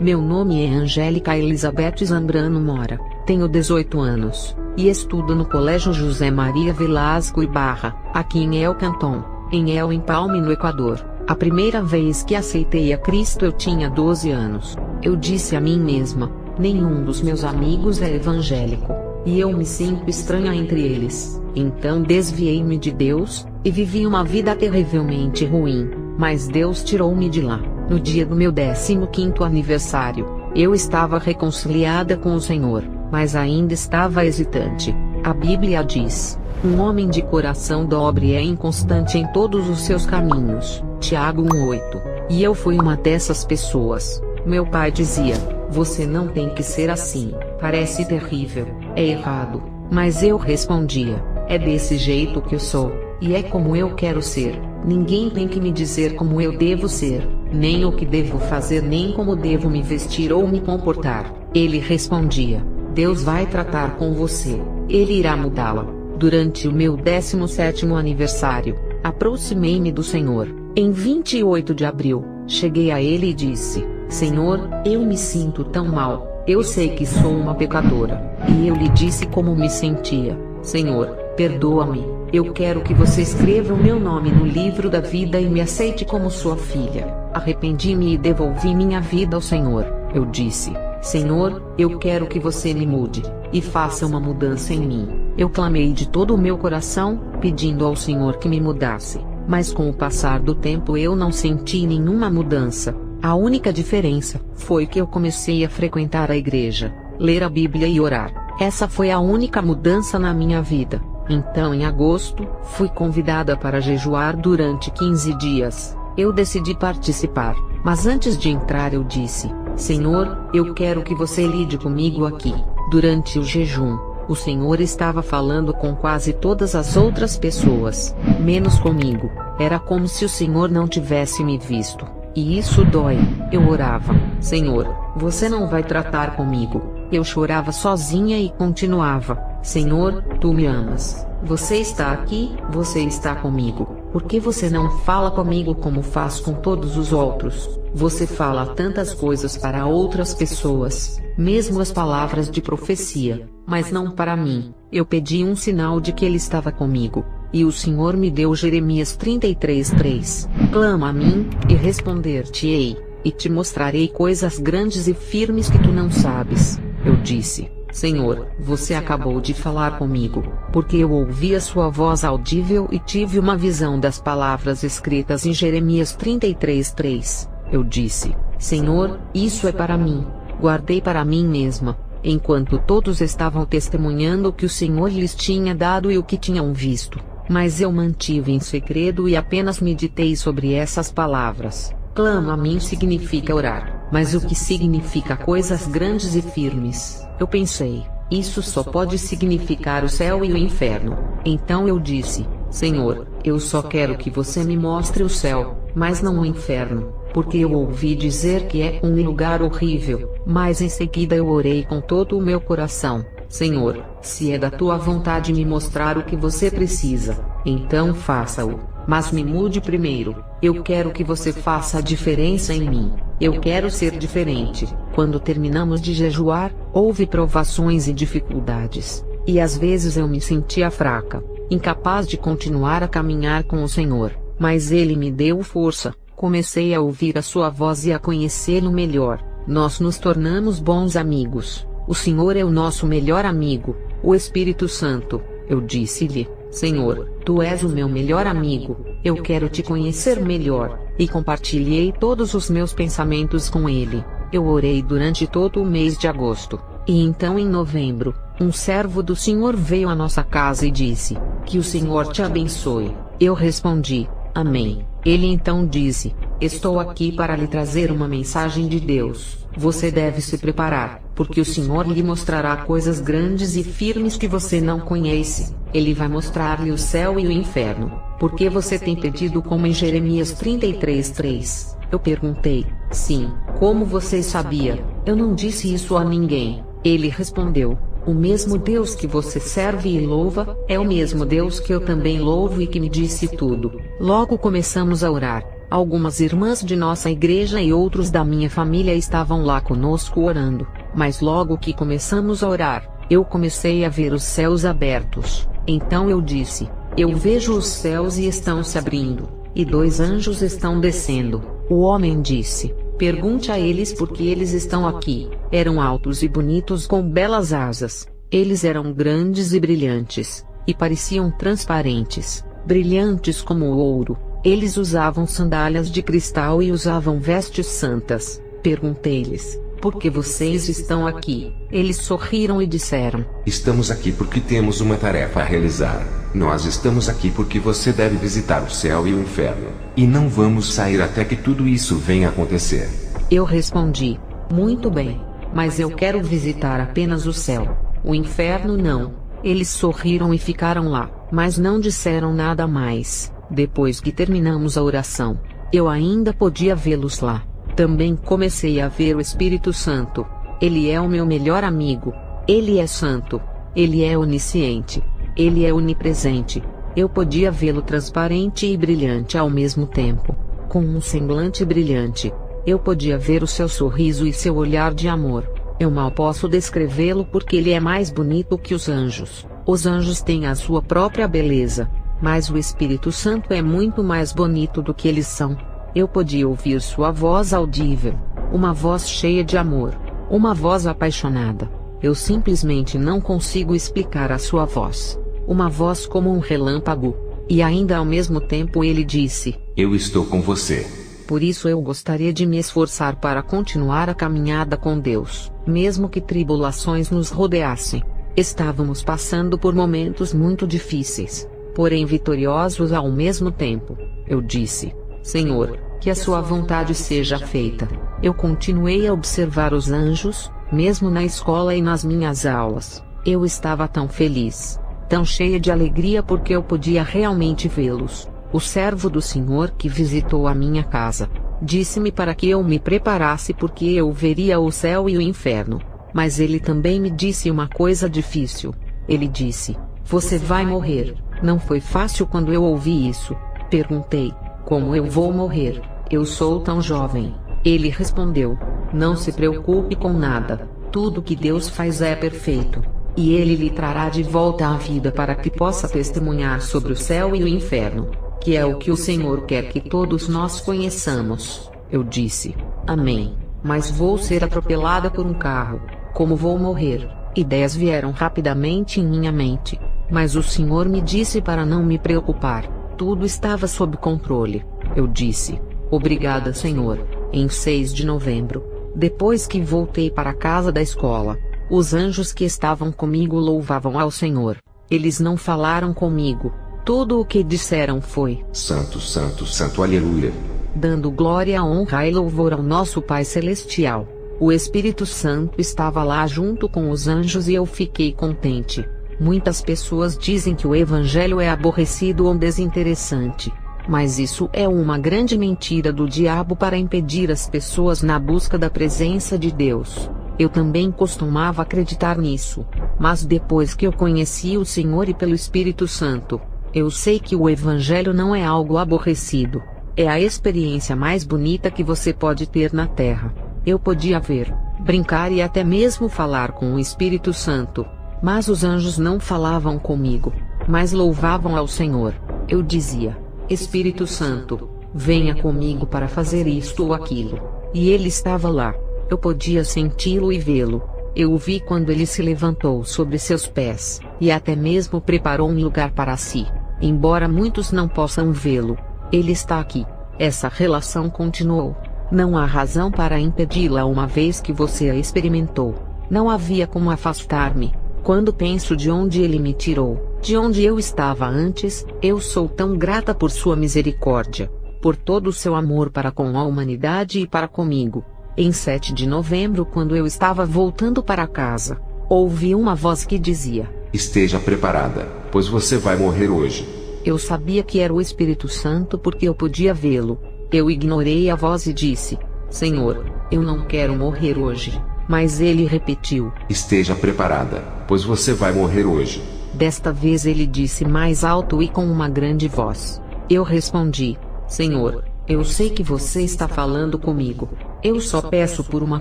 Meu nome é Angélica Elizabeth Zambrano Mora, tenho 18 anos, e estudo no Colégio José Maria Velasco Ibarra, aqui em El Cantón, em El Empalme no Equador. A primeira vez que aceitei a Cristo eu tinha 12 anos. Eu disse a mim mesma, nenhum dos meus amigos é evangélico, e eu me sinto estranha entre eles. Então desviei-me de Deus, e vivi uma vida terrivelmente ruim, mas Deus tirou-me de lá. No dia do meu 15º aniversário, eu estava reconciliada com o Senhor, mas ainda estava hesitante. A Bíblia diz: um homem de coração dobre é inconstante em todos os seus caminhos. Tiago 1:8. E eu fui uma dessas pessoas. Meu pai dizia: você não tem que ser assim, parece terrível, é errado. Mas eu respondia: é desse jeito que eu sou, e é como eu quero ser. Ninguém tem que me dizer como eu devo ser, nem o que devo fazer, nem como devo me vestir ou me comportar. Ele respondia: Deus vai tratar com você, Ele irá mudá-la. Durante o meu 17º aniversário, aproximei-me do Senhor. Em 28 de abril, cheguei a Ele e disse: Senhor, eu me sinto tão mal, eu sei que sou uma pecadora. E eu lhe disse como me sentia. Senhor, perdoa-me, eu quero que você escreva o meu nome no livro da vida e me aceite como sua filha. Arrependi-me e devolvi minha vida ao Senhor. Eu disse: Senhor, eu quero que você me mude, e faça uma mudança em mim. Eu clamei de todo o meu coração, pedindo ao Senhor que me mudasse. Mas com o passar do tempo eu não senti nenhuma mudança. A única diferença foi que eu comecei a frequentar a igreja, ler a Bíblia e orar. Essa foi a única mudança na minha vida. Então em agosto, fui convidada para jejuar durante 15 dias. Eu decidi participar, mas antes de entrar eu disse: Senhor, eu quero que você lide comigo aqui. Durante o jejum, o Senhor estava falando com quase todas as outras pessoas, menos comigo. Era como se o Senhor não tivesse me visto. E isso dói. Eu orava: Senhor, você não vai tratar comigo. Eu chorava sozinha e continuava: Senhor, tu me amas. Você está aqui, você está comigo. Por que você não fala comigo como faz com todos os outros? Você fala tantas coisas para outras pessoas, mesmo as palavras de profecia, mas não para mim. Eu pedi um sinal de que Ele estava comigo, e o Senhor me deu Jeremias 33:3. Clama a mim, e responder-te-ei, e te mostrarei coisas grandes e firmes que tu não sabes. Eu disse: Senhor, você acabou de falar comigo, porque eu ouvi a sua voz audível e tive uma visão das palavras escritas em Jeremias 33:3. Eu disse: Senhor, isso é para mim. Guardei para mim mesma, enquanto todos estavam testemunhando o que o Senhor lhes tinha dado e o que tinham visto. Mas eu mantive em segredo e apenas meditei sobre essas palavras. Clama a mim significa orar, mas o que significa coisas grandes e firmes? Eu pensei: isso só pode significar o céu e o inferno. Então eu disse: Senhor, eu só quero que você me mostre o céu, mas não o inferno, porque eu ouvi dizer que é um lugar horrível. Mas em seguida eu orei com todo o meu coração: Senhor, se é da tua vontade me mostrar o que você precisa, então faça-o. Mas me mude primeiro. Eu quero que você faça a diferença em mim. Eu quero ser diferente. Quando terminamos de jejuar, houve provações e dificuldades. E às vezes eu me sentia fraca, incapaz de continuar a caminhar com o Senhor. Mas Ele me deu força. Comecei a ouvir a sua voz e a conhecê-lo melhor. Nós nos tornamos bons amigos. O Senhor é o nosso melhor amigo, o Espírito Santo. Eu disse-lhe: Senhor, tu és o meu melhor amigo, eu quero te conhecer melhor, e compartilhei todos os meus pensamentos com ele. Eu orei durante todo o mês de agosto, e então em novembro, um servo do Senhor veio à nossa casa e disse: que o Senhor te abençoe. Eu respondi: Amém. Ele então disse: estou aqui para lhe trazer uma mensagem de Deus. Você deve se preparar, porque o Senhor lhe mostrará coisas grandes e firmes que você não conhece. Ele vai mostrar-lhe o céu e o inferno. Porque você tem pedido como em Jeremias 33:3. Eu perguntei: sim, como você sabia? Eu não disse isso a ninguém. Ele respondeu: o mesmo Deus que você serve e louva, é o mesmo Deus que eu também louvo e que me disse tudo. Logo começamos a orar, Algumas irmãs de nossa igreja e outros da minha família estavam lá conosco orando, mas logo que começamos a orar, eu comecei a ver os céus abertos. Então eu disse: eu vejo os céus e estão se abrindo, e 2 anjos estão descendo. O homem disse: pergunte a eles por que eles estão aqui. Eram altos e bonitos com belas asas. Eles eram grandes e brilhantes, e pareciam transparentes, brilhantes como o ouro. Eles usavam sandálias de cristal e usavam vestes santas. Perguntei-lhes: por que vocês estão aqui? Eles sorriram e disseram: estamos aqui porque temos uma tarefa a realizar. Nós estamos aqui porque você deve visitar o céu e o inferno, e não vamos sair até que tudo isso venha acontecer. Eu respondi: muito bem, mas eu quero visitar apenas o céu. O inferno não. Eles sorriram e ficaram lá, mas não disseram nada mais. Depois que terminamos a oração, eu ainda podia vê-los lá. Também comecei a ver o Espírito Santo. Ele é o meu melhor amigo. Ele é santo. Ele é onisciente. Ele é onipresente. Eu podia vê-lo transparente e brilhante ao mesmo tempo, com um semblante brilhante. Eu podia ver o seu sorriso e seu olhar de amor. Eu mal posso descrevê-lo porque ele é mais bonito que os anjos. Os anjos têm a sua própria beleza, mas o Espírito Santo é muito mais bonito do que eles são. Eu podia ouvir sua voz audível, uma voz cheia de amor, uma voz apaixonada. Eu simplesmente não consigo explicar a sua voz. Uma voz como um relâmpago. E ainda ao mesmo tempo ele disse: eu estou com você. Por isso eu gostaria de me esforçar para continuar a caminhada com Deus, mesmo que tribulações nos rodeassem. Estávamos passando por momentos muito difíceis, porém vitoriosos ao mesmo tempo. Eu disse: Senhor, que a sua vontade seja feita. Eu continuei a observar os anjos, mesmo na escola e nas minhas aulas. Eu estava tão feliz, tão cheia de alegria porque eu podia realmente vê-los. O servo do Senhor que visitou a minha casa disse-me para que eu me preparasse porque eu veria o céu e o inferno. Mas ele também me disse uma coisa difícil. Ele disse: você vai morrer. Não foi fácil quando eu ouvi isso. Perguntei: como eu vou morrer? Eu sou tão jovem. Ele respondeu: não se preocupe com nada. Tudo que Deus faz é perfeito. E ele lhe trará de volta à vida para que possa testemunhar sobre o céu e o inferno, que é o que o Senhor quer que todos nós conheçamos. Eu disse: amém. Mas vou ser atropelada por um carro. Como vou morrer? Ideias vieram rapidamente em minha mente. Mas o Senhor me disse para não me preocupar. Tudo estava sob controle. Eu disse: obrigada, Senhor. Em 6 de novembro, depois que voltei para a casa da escola, os anjos que estavam comigo louvavam ao Senhor. Eles não falaram comigo. Tudo o que disseram foi: santo, santo, santo, aleluia. Dando glória, honra e louvor ao nosso Pai Celestial. O Espírito Santo estava lá junto com os anjos e eu fiquei contente. Muitas pessoas dizem que o Evangelho é aborrecido ou desinteressante. Mas isso é uma grande mentira do diabo para impedir as pessoas na busca da presença de Deus. Eu também costumava acreditar nisso. Mas depois que eu conheci o Senhor e pelo Espírito Santo, eu sei que o Evangelho não é algo aborrecido. É a experiência mais bonita que você pode ter na Terra. Eu podia ver, brincar e até mesmo falar com o Espírito Santo. Mas os anjos não falavam comigo, mas louvavam ao Senhor. Eu dizia: Espírito Santo, venha comigo para fazer isto ou aquilo. E ele estava lá. Eu podia senti-lo e vê-lo. Eu o vi quando ele se levantou sobre seus pés, e até mesmo preparou um lugar para si. Embora muitos não possam vê-lo, ele está aqui. Essa relação continuou. Não há razão para impedi-la uma vez que você a experimentou. Não havia como afastar-me. Quando penso de onde ele me tirou, de onde eu estava antes, eu sou tão grata por sua misericórdia, por todo o seu amor para com a humanidade e para comigo. Em 7 de novembro, quando eu estava voltando para casa, ouvi uma voz que dizia: esteja preparada, pois você vai morrer hoje. Eu sabia que era o Espírito Santo porque eu podia vê-lo. Eu ignorei a voz e disse: Senhor, eu não quero morrer hoje. Mas ele repetiu: esteja preparada, pois você vai morrer hoje. Desta vez ele disse mais alto e com uma grande voz. Eu respondi: Senhor, Eu sei que você está falando comigo. Eu só peço por uma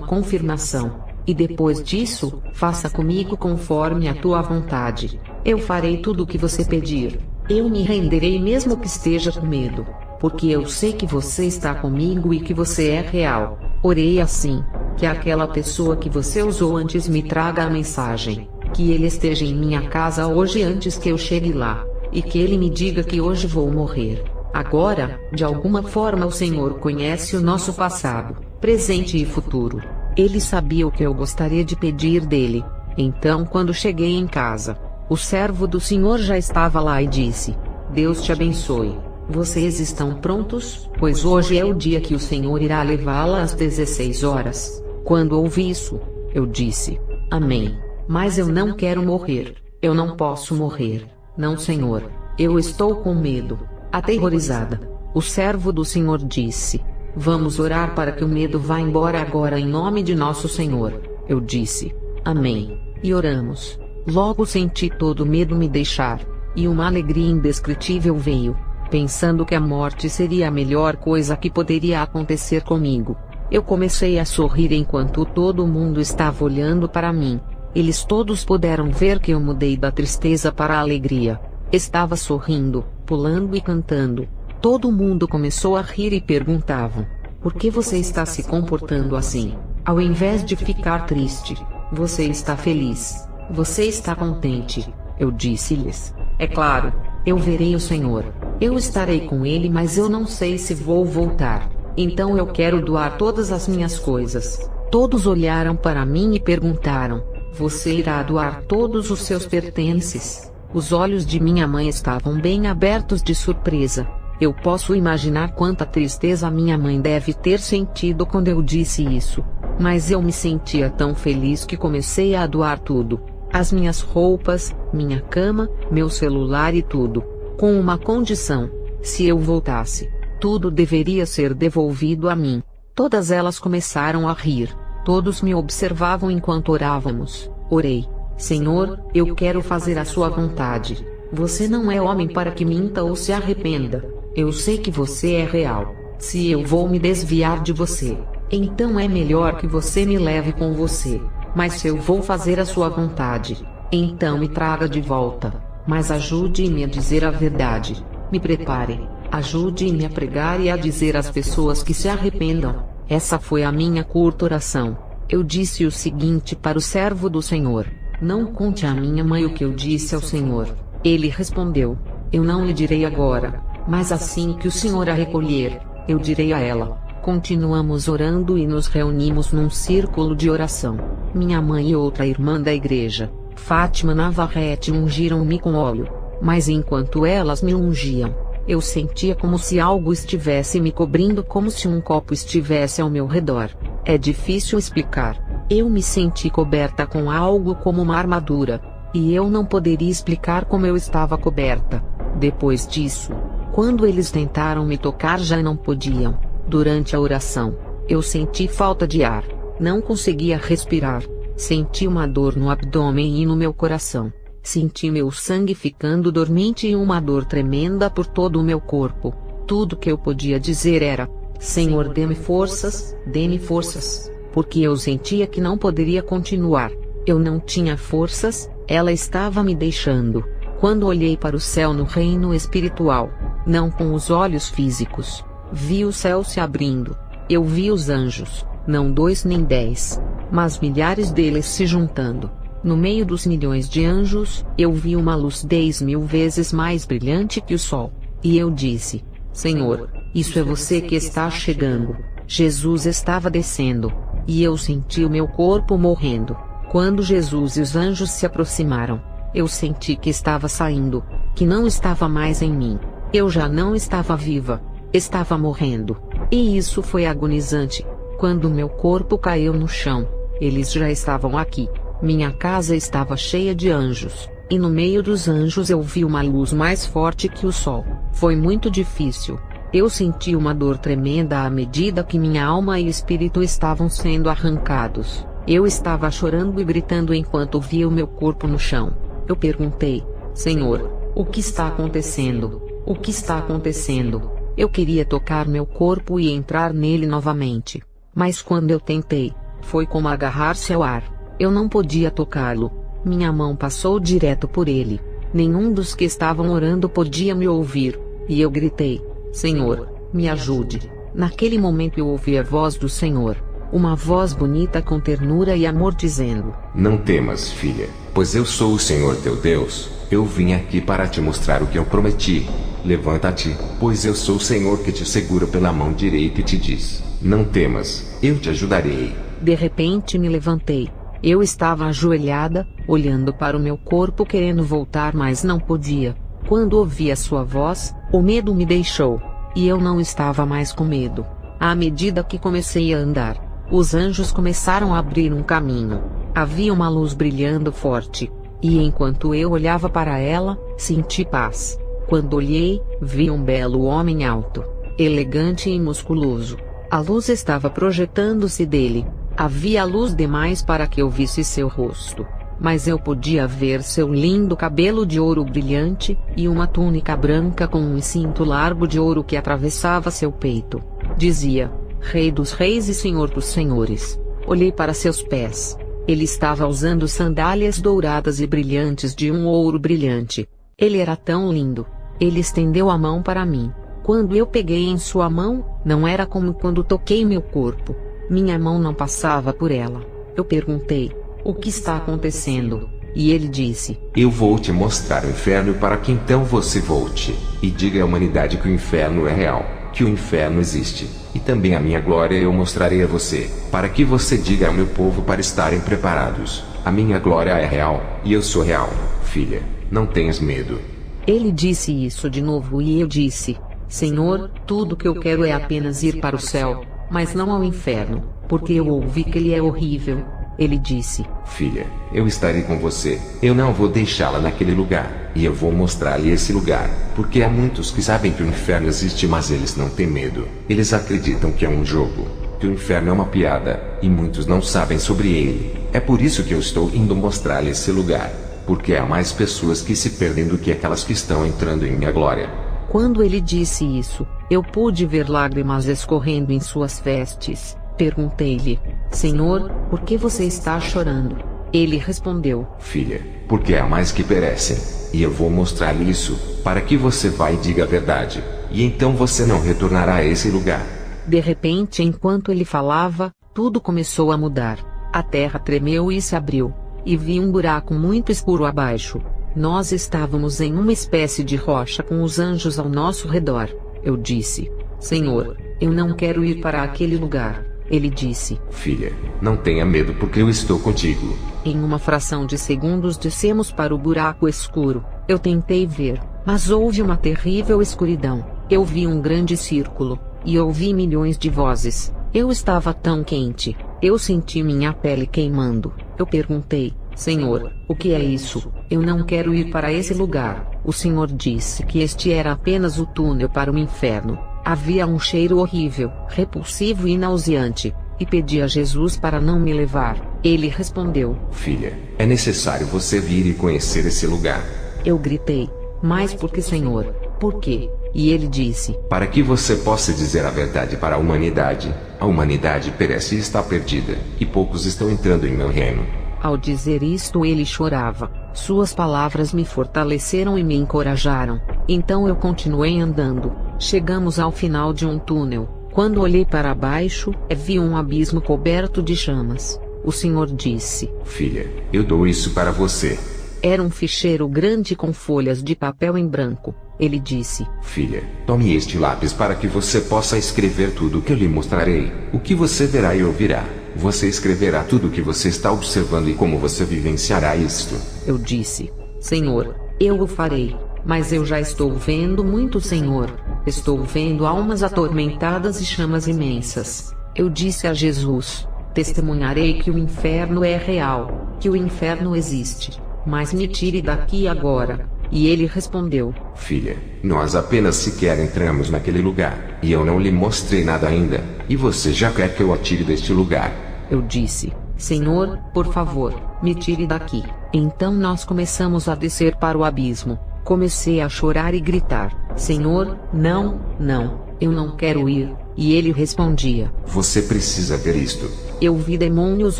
confirmação. E depois disso, faça comigo conforme a tua vontade. Eu farei tudo o que você pedir. Eu me renderei mesmo que esteja com medo. Porque eu sei que você está comigo e que você é real. Orei assim: que aquela pessoa que você usou antes me traga a mensagem. Que ele esteja em minha casa hoje antes que eu chegue lá. E que ele me diga que hoje vou morrer. Agora, de alguma forma o Senhor conhece o nosso passado, presente e futuro. Ele sabia o que eu gostaria de pedir dele. Então, quando cheguei em casa, o servo do Senhor já estava lá e disse: Deus te abençoe. Vocês estão prontos? Pois hoje é o dia que o Senhor irá levá-la às 16 horas. Quando ouvi isso, eu disse: Amém. Mas eu não quero morrer. Eu não posso morrer. Não, Senhor. Eu estou com medo. Aterrorizada. O servo do Senhor disse: Vamos orar para que o medo vá embora agora em nome de nosso Senhor. Eu disse: Amém. E oramos. Logo senti todo o medo me deixar. E uma alegria indescritível veio. Pensando que a morte seria a melhor coisa que poderia acontecer comigo. Eu comecei a sorrir enquanto todo mundo estava olhando para mim. Eles todos puderam ver que eu mudei da tristeza para a alegria. Estava sorrindo, pulando e cantando. Todo mundo começou a rir e perguntavam: Por que você está se comportando assim? Ao invés de ficar triste, você está feliz. Você está contente. Eu disse-lhes: É claro, eu verei o Senhor. Eu estarei com ele, mas eu não sei se vou voltar. Então eu quero doar todas as minhas coisas. Todos olharam para mim e perguntaram: Você irá doar todos os seus pertences? Os olhos de minha mãe estavam bem abertos de surpresa. Eu posso imaginar quanta tristeza minha mãe deve ter sentido quando eu disse isso. Mas eu me sentia tão feliz que comecei a doar tudo. As minhas roupas, minha cama, meu celular e tudo. Com uma condição: se eu voltasse, tudo deveria ser devolvido a mim. Todas elas começaram a rir. Todos me observavam enquanto orávamos. Orei: Senhor, eu quero fazer a sua vontade. Você não é homem para que minta ou se arrependa. Eu sei que você é real. Se eu vou me desviar de você, então é melhor que você me leve com você. Mas se eu vou fazer a sua vontade, então me traga de volta. Mas ajude-me a dizer a verdade. Me prepare. Ajude-me a pregar e a dizer às pessoas que se arrependam. Essa foi a minha curta oração. Eu disse o seguinte para o servo do Senhor: Não conte à minha mãe o que eu disse ao Senhor. Ele respondeu: Eu não lhe direi agora, mas assim que o Senhor a recolher, eu direi a ela. Continuamos orando e nos reunimos num círculo de oração. Minha mãe e outra irmã da igreja, Fátima Navarrete, ungiram-me com óleo. Mas enquanto elas me ungiam, eu sentia como se algo estivesse me cobrindo, como se um copo estivesse ao meu redor. É difícil explicar. Eu me senti coberta com algo como uma armadura. E eu não poderia explicar como eu estava coberta. Depois disso, quando eles tentaram me tocar, já não podiam. Durante a oração, eu senti falta de ar. Não conseguia respirar. Senti uma dor no abdômen e no meu coração. Senti meu sangue ficando dormente e uma dor tremenda por todo o meu corpo. Tudo que eu podia dizer era: Senhor, dê-me forças, dê-me forças. Porque eu sentia que não poderia continuar. Eu não tinha forças, ela estava me deixando. Quando olhei para o céu no reino espiritual, não com os olhos físicos, vi o céu se abrindo. Eu vi os anjos, não 2 nem 10, mas milhares deles se juntando. No meio dos milhões de anjos, eu vi uma luz 10.000 vezes mais brilhante que o sol. E eu disse: Senhor, isso é você que está chegando. Jesus estava descendo. E eu senti o meu corpo morrendo. Quando Jesus e os anjos se aproximaram, eu senti que estava saindo, que não estava mais em mim. Eu já não estava viva. Estava morrendo. E isso foi agonizante. Quando meu corpo caiu no chão, eles já estavam aqui. Minha casa estava cheia de anjos, e no meio dos anjos eu vi uma luz mais forte que o sol. Foi muito difícil. Eu senti uma dor tremenda à medida que minha alma e espírito estavam sendo arrancados. Eu estava chorando e gritando enquanto via o meu corpo no chão. Eu perguntei: Senhor, o que está acontecendo? O que está acontecendo? Eu queria tocar meu corpo e entrar nele novamente. Mas quando eu tentei, foi como agarrar-se ao ar. Eu não podia tocá-lo. Minha mão passou direto por ele. Nenhum dos que estavam orando podia me ouvir. E eu gritei: Senhor, me ajude. Naquele momento eu ouvi a voz do Senhor. Uma voz bonita com ternura e amor dizendo: Não temas, filha, pois eu sou o Senhor teu Deus. Eu vim aqui para te mostrar o que eu prometi. Levanta-te, pois eu sou o Senhor que te segura pela mão direita e te diz: Não temas, eu te ajudarei. De repente me levantei. Eu estava ajoelhada, olhando para o meu corpo querendo voltar, mas não podia. Quando ouvi a sua voz, o medo me deixou. E eu não estava mais com medo. À medida que comecei a andar, os anjos começaram a abrir um caminho. Havia uma luz brilhando forte. E enquanto eu olhava para ela, senti paz. Quando olhei, vi um belo homem alto, elegante e musculoso. A luz estava projetando-se dele. Havia luz demais para que eu visse seu rosto. Mas eu podia ver seu lindo cabelo de ouro brilhante, e uma túnica branca com um cinto largo de ouro que atravessava seu peito. Dizia: Rei dos reis e Senhor dos senhores. Olhei para seus pés. Ele estava usando sandálias douradas e brilhantes de um ouro brilhante. Ele era tão lindo. Ele estendeu a mão para mim. Quando eu peguei em sua mão, não era como quando toquei meu corpo. Minha mão não passava por ela. Eu perguntei: O que está acontecendo? E ele disse: Eu vou te mostrar o inferno para que então você volte e diga à humanidade que o inferno é real, que o inferno existe. E também a minha glória eu mostrarei a você, para que você diga ao meu povo para estarem preparados. A minha glória é real, e eu sou real, filha. Não tenhas medo. Ele disse isso de novo e eu disse: Senhor, tudo que eu quero é apenas ir para o céu, mas não ao inferno, porque eu ouvi que ele é horrível. Ele disse: Filha, eu estarei com você. Eu não vou deixá-la naquele lugar, e eu vou mostrar-lhe esse lugar, porque há muitos que sabem que o inferno existe, mas eles não têm medo. Eles acreditam que é um jogo, que o inferno é uma piada, e muitos não sabem sobre ele. É por isso que eu estou indo mostrar-lhe esse lugar, porque há mais pessoas que se perdem do que aquelas que estão entrando em minha glória. Quando ele disse isso, eu pude ver lágrimas escorrendo em suas vestes. Perguntei-lhe: Senhor, por que você está chorando? Ele respondeu: Filha, porque há mais que perecem, e eu vou mostrar-lhe isso, para que você vá e diga a verdade, e então você não retornará a esse lugar. De repente, enquanto ele falava, tudo começou a mudar. A terra tremeu e se abriu, e vi um buraco muito escuro abaixo. Nós estávamos em uma espécie de rocha com os anjos ao nosso redor. Eu disse: Senhor, eu não quero ir para aquele lugar. Ele disse: Filha, não tenha medo porque eu estou contigo. Em uma fração de segundos descemos para o buraco escuro. Eu tentei ver, mas houve uma terrível escuridão. Eu vi um grande círculo, e ouvi milhões de vozes. Eu estava tão quente, eu senti minha pele queimando. Eu perguntei: Senhor, o que é isso? Eu não quero ir para esse lugar. O Senhor disse que este era apenas o túnel para o inferno. Havia um cheiro horrível, repulsivo e nauseante, e pedi a Jesus para não me levar. Ele respondeu: Filha, é necessário você vir e conhecer esse lugar. Eu gritei: Mas por que, Senhor? Por quê? E ele disse: Para que você possa dizer a verdade para a humanidade. A humanidade perece e está perdida, e poucos estão entrando em meu reino. Ao dizer isto ele chorava. Suas palavras me fortaleceram e me encorajaram. Então eu continuei andando. Chegamos ao final de um túnel. Quando olhei para baixo, vi um abismo coberto de chamas. O Senhor disse: Filha, eu dou isso para você. Era um ficheiro grande com folhas de papel em branco. Ele disse: Filha, tome este lápis para que você possa escrever tudo o que eu lhe mostrarei. O que você verá e ouvirá. Você escreverá tudo o que você está observando e como você vivenciará isto. Eu disse: Senhor, eu o farei. Mas eu já estou vendo muito, Senhor. Estou vendo almas atormentadas e chamas imensas. Eu disse a Jesus: Testemunharei que o inferno é real, que o inferno existe. Mas me tire daqui agora. E ele respondeu: Filha, nós apenas sequer entramos naquele lugar, e eu não lhe mostrei nada ainda, e você já quer que eu a tire deste lugar. Eu disse: Senhor, por favor, me tire daqui. Então nós começamos a descer para o abismo. Comecei a chorar e gritar: Senhor, não, não, eu não quero ir. E ele respondia: Você precisa ver isto. Eu vi demônios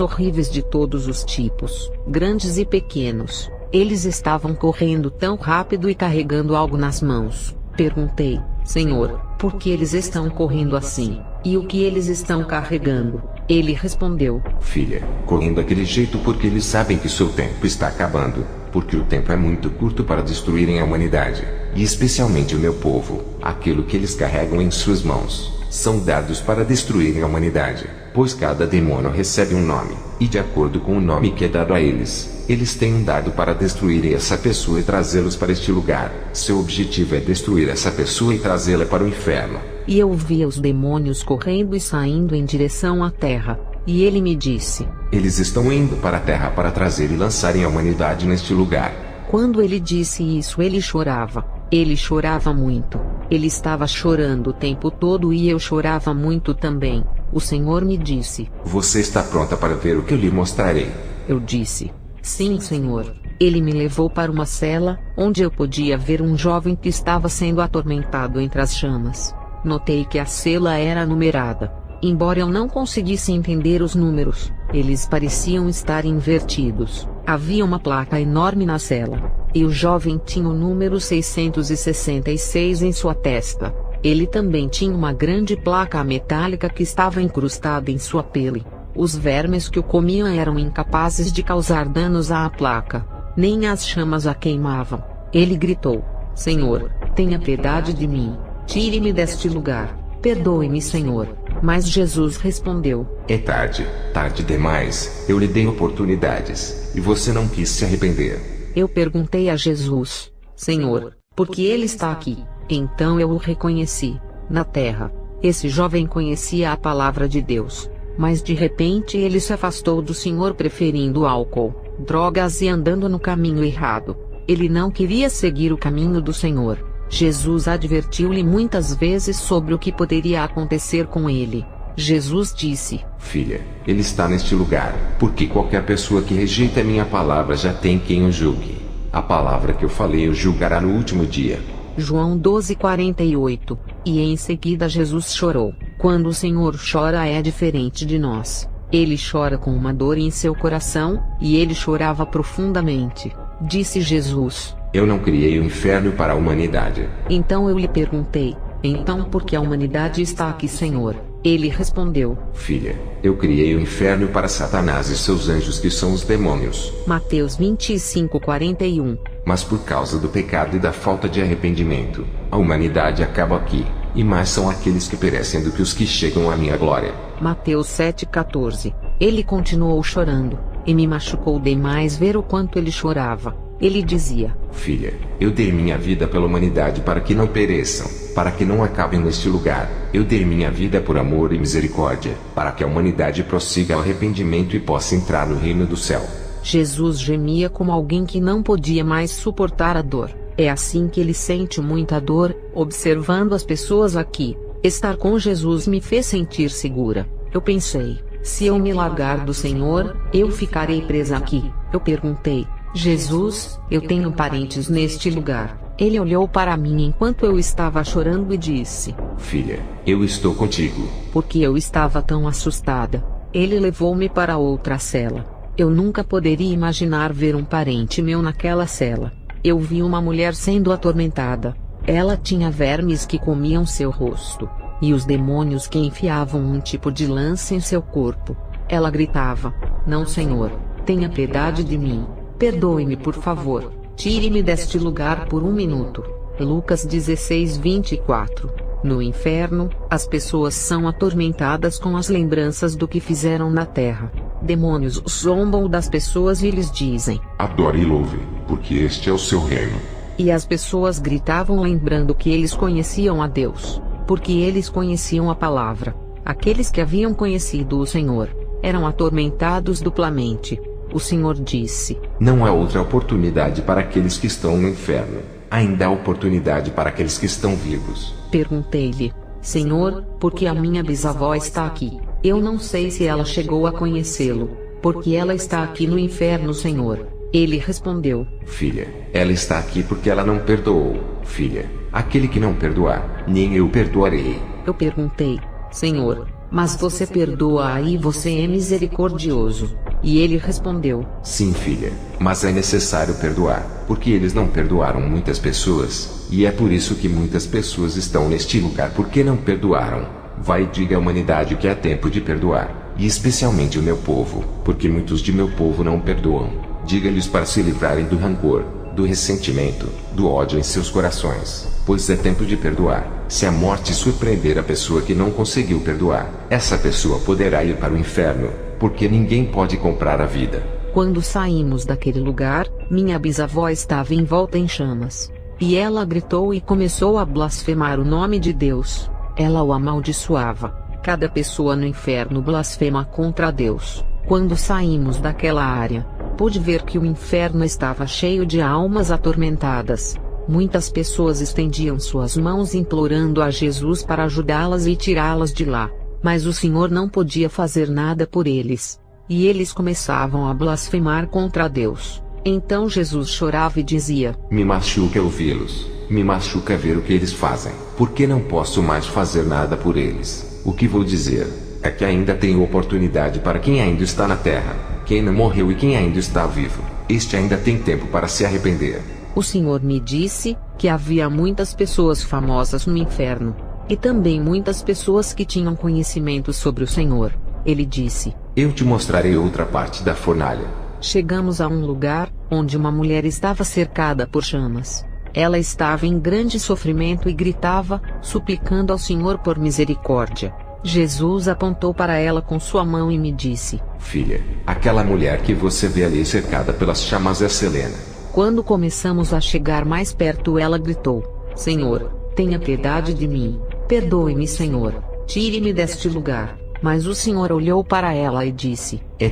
horríveis de todos os tipos, grandes e pequenos. Eles estavam correndo tão rápido e carregando algo nas mãos. Perguntei: Senhor, por que eles estão correndo assim? E o que eles estão carregando? Ele respondeu: Filha, correndo daquele jeito porque eles sabem que seu tempo está acabando, porque o tempo é muito curto para destruírem a humanidade, e especialmente o meu povo. Aquilo que eles carregam em suas mãos são dados para destruírem a humanidade, pois cada demônio recebe um nome, e de acordo com o nome que é dado a eles, eles têm um dado para destruírem essa pessoa e trazê-los para este lugar. Seu objetivo é destruir essa pessoa e trazê-la para o inferno. E eu via os demônios correndo e saindo em direção à terra. E ele me disse: Eles estão indo para a terra para trazer e lançarem a humanidade neste lugar. Quando ele disse isso, ele chorava. Ele chorava muito. Ele estava chorando o tempo todo e eu chorava muito também. O Senhor me disse: Você está pronta para ver o que eu lhe mostrarei? Eu disse: Sim, Senhor. Ele me levou para uma cela, onde eu podia ver um jovem que estava sendo atormentado entre as chamas. Notei que a cela era numerada. Embora eu não conseguisse entender os números, eles pareciam estar invertidos. Havia uma placa enorme na cela, e o jovem tinha o número 666 em sua testa. Ele também tinha uma grande placa metálica que estava incrustada em sua pele. Os vermes que o comiam eram incapazes de causar danos à placa, nem as chamas a queimavam. Ele gritou: Senhor, tenha piedade de mim. Tire-me deste lugar. Perdoe-me, Senhor. Mas Jesus respondeu: É tarde, tarde demais. Eu lhe dei oportunidades, e você não quis se arrepender. Eu perguntei a Jesus: Senhor, por que ele está aqui? Então eu o reconheci. Na terra, esse jovem conhecia a palavra de Deus. Mas de repente ele se afastou do Senhor, preferindo álcool, drogas e andando no caminho errado. Ele não queria seguir o caminho do Senhor. Jesus advertiu-lhe muitas vezes sobre o que poderia acontecer com ele. Jesus disse: Filha, ele está neste lugar, porque qualquer pessoa que rejeita a minha palavra já tem quem o julgue. A palavra que eu falei o julgará no último dia. João 12:48. E em seguida Jesus chorou. Quando o Senhor chora é diferente de nós. Ele chora com uma dor em seu coração, e ele chorava profundamente. Disse Jesus: Eu não criei o inferno para a humanidade. Então eu lhe perguntei: Então por que a humanidade está aqui, Senhor? Ele respondeu: Filha, eu criei o inferno para Satanás e seus anjos, que são os demônios. Mateus 25:41. Mas por causa do pecado e da falta de arrependimento, a humanidade acaba aqui, e mais são aqueles que perecem do que os que chegam à minha glória. Mateus 7:14. Ele continuou chorando, e me machucou demais ver o quanto ele chorava. Ele dizia: Filha, eu dei minha vida pela humanidade para que não pereçam, para que não acabem neste lugar. Eu dei minha vida por amor e misericórdia, para que a humanidade prossiga ao arrependimento e possa entrar no reino do céu. Jesus gemia como alguém que não podia mais suportar a dor. É assim que ele sente muita dor, observando as pessoas aqui. Estar com Jesus me fez sentir segura. Eu pensei: se eu me largar do Senhor, eu ficarei presa aqui. Eu perguntei: Jesus, eu tenho parentes neste lugar. Ele olhou para mim enquanto eu estava chorando e disse: Filha, eu estou contigo. Porque eu estava tão assustada. Ele levou-me para outra cela. Eu nunca poderia imaginar ver um parente meu naquela cela. Eu vi uma mulher sendo atormentada. Ela tinha vermes que comiam seu rosto, e os demônios que enfiavam um tipo de lança em seu corpo. Ela gritava: Não, Senhor, tenha piedade de mim. Perdoe-me, por favor. Tire-me deste lugar por um minuto. Lucas 16:24. No inferno, as pessoas são atormentadas com as lembranças do que fizeram na terra. Demônios zombam das pessoas e lhes dizem: Adore e louve, porque este é o seu reino. E as pessoas gritavam lembrando que eles conheciam a Deus, porque eles conheciam a palavra. Aqueles que haviam conhecido o Senhor eram atormentados duplamente. O Senhor disse: Não há outra oportunidade para aqueles que estão no inferno. Ainda há oportunidade para aqueles que estão vivos. Perguntei-lhe: Senhor, por que a minha bisavó está aqui? Eu não sei se ela chegou a conhecê-lo. Porque ela está aqui no inferno, Senhor. Ele respondeu: Filha, ela está aqui porque ela não perdoou. Filha, aquele que não perdoar, nem eu perdoarei. Eu perguntei: Senhor, mas você perdoa e você é misericordioso? E ele respondeu: Sim, filha, mas é necessário perdoar, porque eles não perdoaram muitas pessoas, e é por isso que muitas pessoas estão neste lugar porque não perdoaram. Vai e diga à humanidade que é tempo de perdoar, e especialmente o meu povo, porque muitos de meu povo não perdoam. Diga-lhes para se livrarem do rancor, do ressentimento, do ódio em seus corações, pois é tempo de perdoar. Se a morte surpreender a pessoa que não conseguiu perdoar, essa pessoa poderá ir para o inferno, porque ninguém pode comprar a vida. Quando saímos daquele lugar, minha bisavó estava envolta em chamas. E ela gritou e começou a blasfemar o nome de Deus. Ela o amaldiçoava. Cada pessoa no inferno blasfema contra Deus. Quando saímos daquela área, pude ver que o inferno estava cheio de almas atormentadas. Muitas pessoas estendiam suas mãos implorando a Jesus para ajudá-las e tirá-las de lá. Mas o Senhor não podia fazer nada por eles. E eles começavam a blasfemar contra Deus. Então Jesus chorava e dizia: Me machuca ouvi-los, me machuca ver o que eles fazem, porque não posso mais fazer nada por eles. O que vou dizer é que ainda tenho oportunidade para quem ainda está na terra. Quem não morreu e quem ainda está vivo, este ainda tem tempo para se arrepender. O Senhor me disse que havia muitas pessoas famosas no inferno, e também muitas pessoas que tinham conhecimento sobre o Senhor. Ele disse: Eu te mostrarei outra parte da fornalha. Chegamos a um lugar onde uma mulher estava cercada por chamas. Ela estava em grande sofrimento e gritava, suplicando ao Senhor por misericórdia. Jesus apontou para ela com sua mão e me disse: Filha, aquela mulher que você vê ali cercada pelas chamas é Selena. Quando começamos a chegar mais perto, ela gritou: Senhor, tenha piedade de mim. Perdoe-me, Senhor. Tire-me deste lugar. Mas o Senhor olhou para ela e disse: é